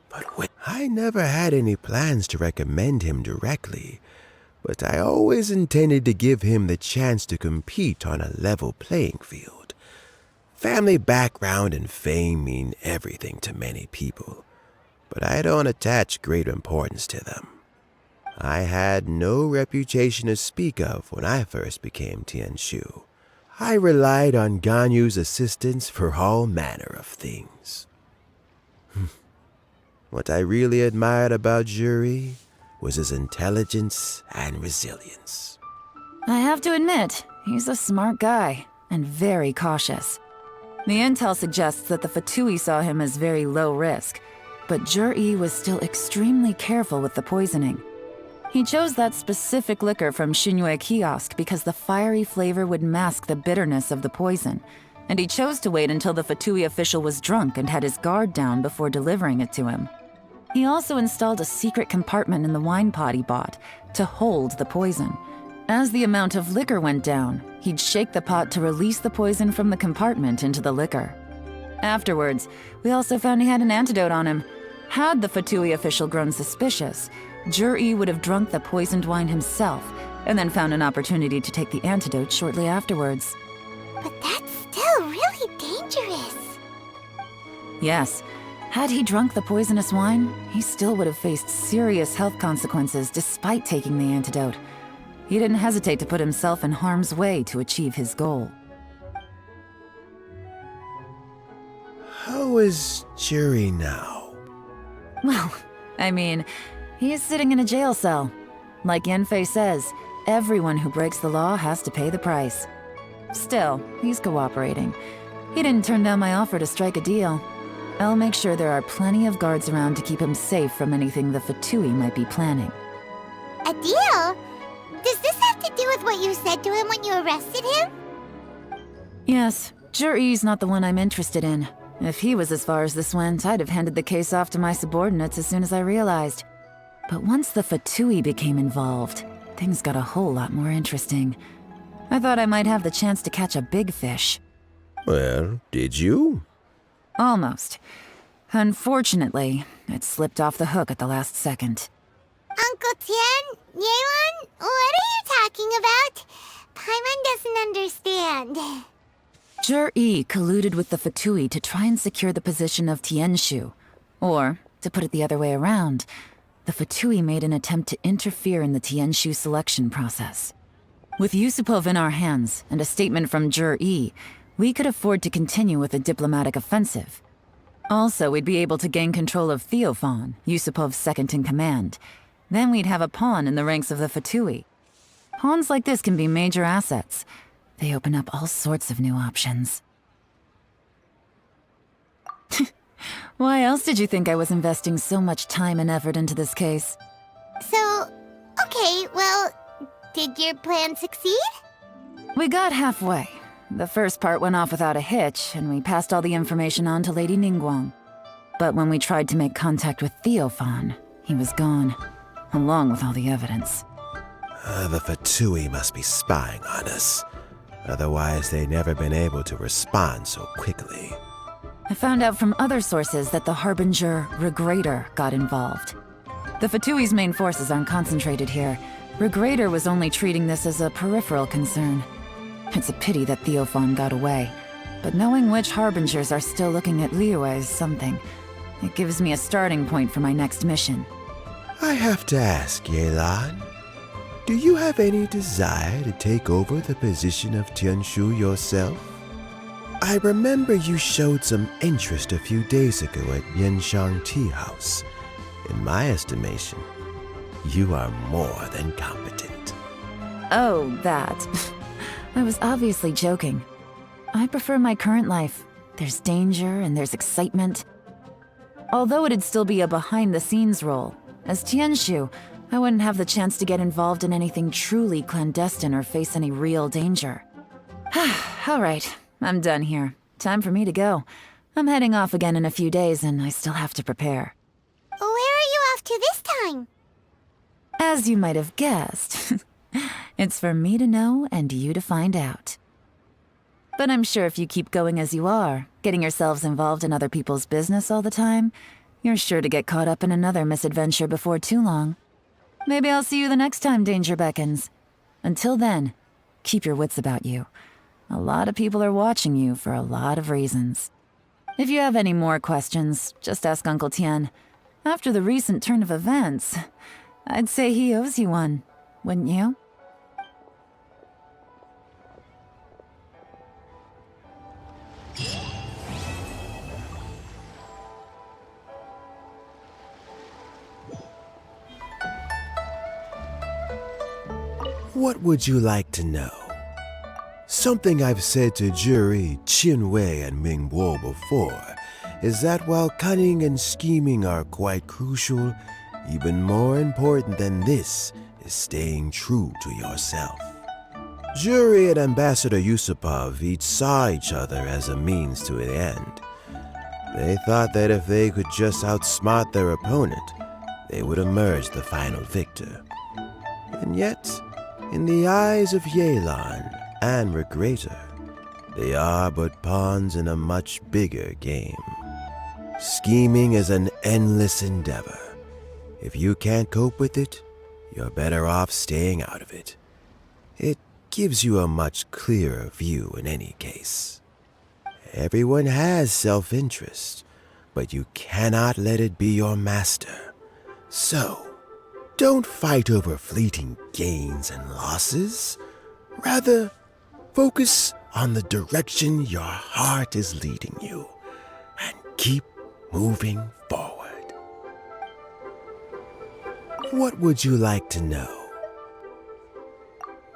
But I never had any plans to recommend him directly, but I always intended to give him the chance to compete on a level playing field. Family background and fame mean everything to many people, but I don't attach great importance to them. I had no reputation to speak of when I first became Tianshu. I relied on Ganyu's assistance for all manner of things. What I really admired about Zhi was his intelligence and resilience. I have to admit, he's a smart guy, and very cautious. The intel suggests that the Fatui saw him as very low risk, but Zhi was still extremely careful with the poisoning. He chose that specific liquor from Xunyue Kiosk because the fiery flavor would mask the bitterness of the poison, and he chose to wait until the Fatui official was drunk and had his guard down before delivering it to him. He also installed a secret compartment in the wine pot he bought to hold the poison. As the amount of liquor went down, he'd shake the pot to release the poison from the compartment into the liquor. Afterwards, we also found he had an antidote on him. Had the Fatui official grown suspicious, Zhi would have drunk the poisoned wine himself, and then found an opportunity to take the antidote shortly afterwards. But that's still really dangerous. Yes, had he drunk the poisonous wine, he still would have faced serious health consequences despite taking the antidote. He didn't hesitate to put himself in harm's way to achieve his goal. How is Zhi now? Well, I mean, He is sitting in a jail cell. Like Yanfei says, everyone who breaks the law has to pay the price. Still, he's cooperating. He didn't turn down my offer to strike a deal. I'll make sure there are plenty of guards around to keep him safe from anything the Fatui might be planning. A deal? Does this have to do with what you said to him when you arrested him? Yes, Zhiyi's not the one I'm interested in. If he was as far as this went, I'd have handed the case off to my subordinates as soon as I realized. But once the Fatui became involved, things got a whole lot more interesting. I thought I might have the chance to catch a big fish. Well, did you? Almost. Unfortunately, it slipped off the hook at the last second. Uncle Tian? Yelan? What are you talking about? Paimon doesn't understand. Zhiyi colluded with the Fatui to try and secure the position of Tianshu. Or, to put it the other way around, the Fatui made an attempt to interfere in the Tianshu selection process. With Yusupov in our hands and a statement from Zhiyi, we could afford to continue with a diplomatic offensive. Also, we'd be able to gain control of Theophan, Yusupov's second-in-command. Then we'd have a pawn in the ranks of the Fatui. Pawns like this can be major assets. They open up all sorts of new options. Why else did you think I was investing so much time and effort into this case? So, okay, well, did your plan succeed? We got halfway. The first part went off without a hitch, and we passed all the information on to Lady Ningguang. But when we tried to make contact with Theophan, he was gone, along with all the evidence. The Fatui must be spying on us. Otherwise, they'd never been able to respond so quickly. I found out from other sources that the Harbinger Regrator got involved. The Fatui's main forces aren't concentrated here. Regrator was only treating this as a peripheral concern. It's a pity that Theophan got away, but knowing which Harbingers are still looking at Liyue is something. It gives me a starting point for my next mission. I have to ask, Yelan, do you have any desire to take over the position of Tianshu yourself? I remember you showed some interest a few days ago at Yanshang Tea House. In my estimation, you are more than competent. Oh, that. I was obviously joking. I prefer my current life. There's danger and there's excitement. Although it'd still be a behind-the-scenes role, as Tianshu, I wouldn't have the chance to get involved in anything truly clandestine or face any real danger. All right, I'm done here. Time for me to go. I'm heading off again in a few days and I still have to prepare. Where are you off to this time? As you might have guessed, it's for me to know and you to find out. But I'm sure if you keep going as you are, getting yourselves involved in other people's business all the time, you're sure to get caught up in another misadventure before too long. Maybe I'll see you the next time danger beckons. Until then, keep your wits about you. A lot of people are watching you for a lot of reasons. If you have any more questions, just ask Uncle Tian. After the recent turn of events, I'd say he owes you one, wouldn't you? What would you like to know? Something I've said to Zhiyi, Qinwei, and Mingbo before is that while cunning and scheming are quite crucial, even more important than this is staying true to yourself. Zhiyi and Ambassador Yusupov each saw each other as a means to an end. They thought that if they could just outsmart their opponent, they would emerge the final victor. And yet, in the eyes of Yelan and Regrator, they are but pawns in a much bigger game. Scheming is an endless endeavor. If you can't cope with it, you're better off staying out of it. It gives you a much clearer view in any case. Everyone has self-interest, but you cannot let it be your master. So, don't fight over fleeting gains and losses. Rather, focus on the direction your heart is leading you and keep moving forward. What would you like to know?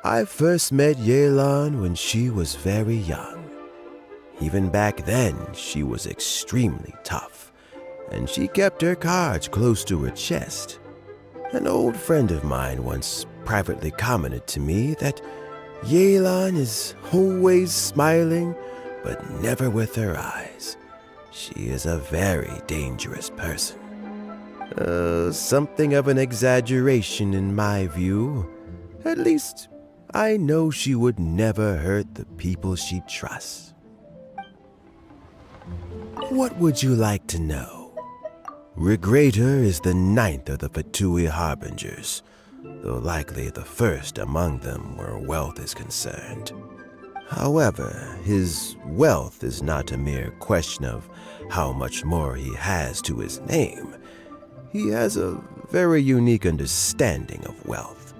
I first met Yelan when she was very young. Even back then, she was extremely tough, and she kept her cards close to her chest. An old friend of mine once privately commented to me that Yelan is always smiling, but never with her eyes. She is a very dangerous person. Something of an exaggeration in my view. At least, I know she would never hurt the people she trusts. What would you like to know? Regrator is the 9th of the Fatui Harbingers, though likely the first among them where wealth is concerned. However, his wealth is not a mere question of how much more he has to his name. He has a very unique understanding of wealth,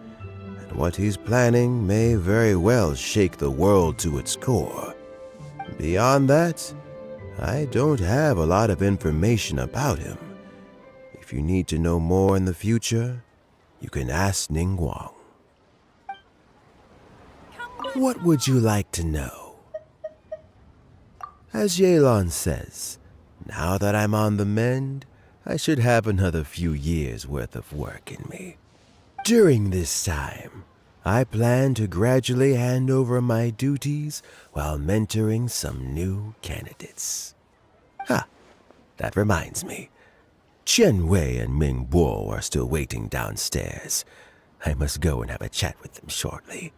and what he's planning may very well shake the world to its core. Beyond that, I don't have a lot of information about him. If you need to know more in the future, you can ask Ning Guang. What would you like to know? As Yelan says, now that I'm on the mend, I should have another few years' worth of work in me. During this time, I plan to gradually hand over my duties while mentoring some new candidates. That reminds me. Chen Wei and Ming Bo are still waiting downstairs. I must go and have a chat with them shortly.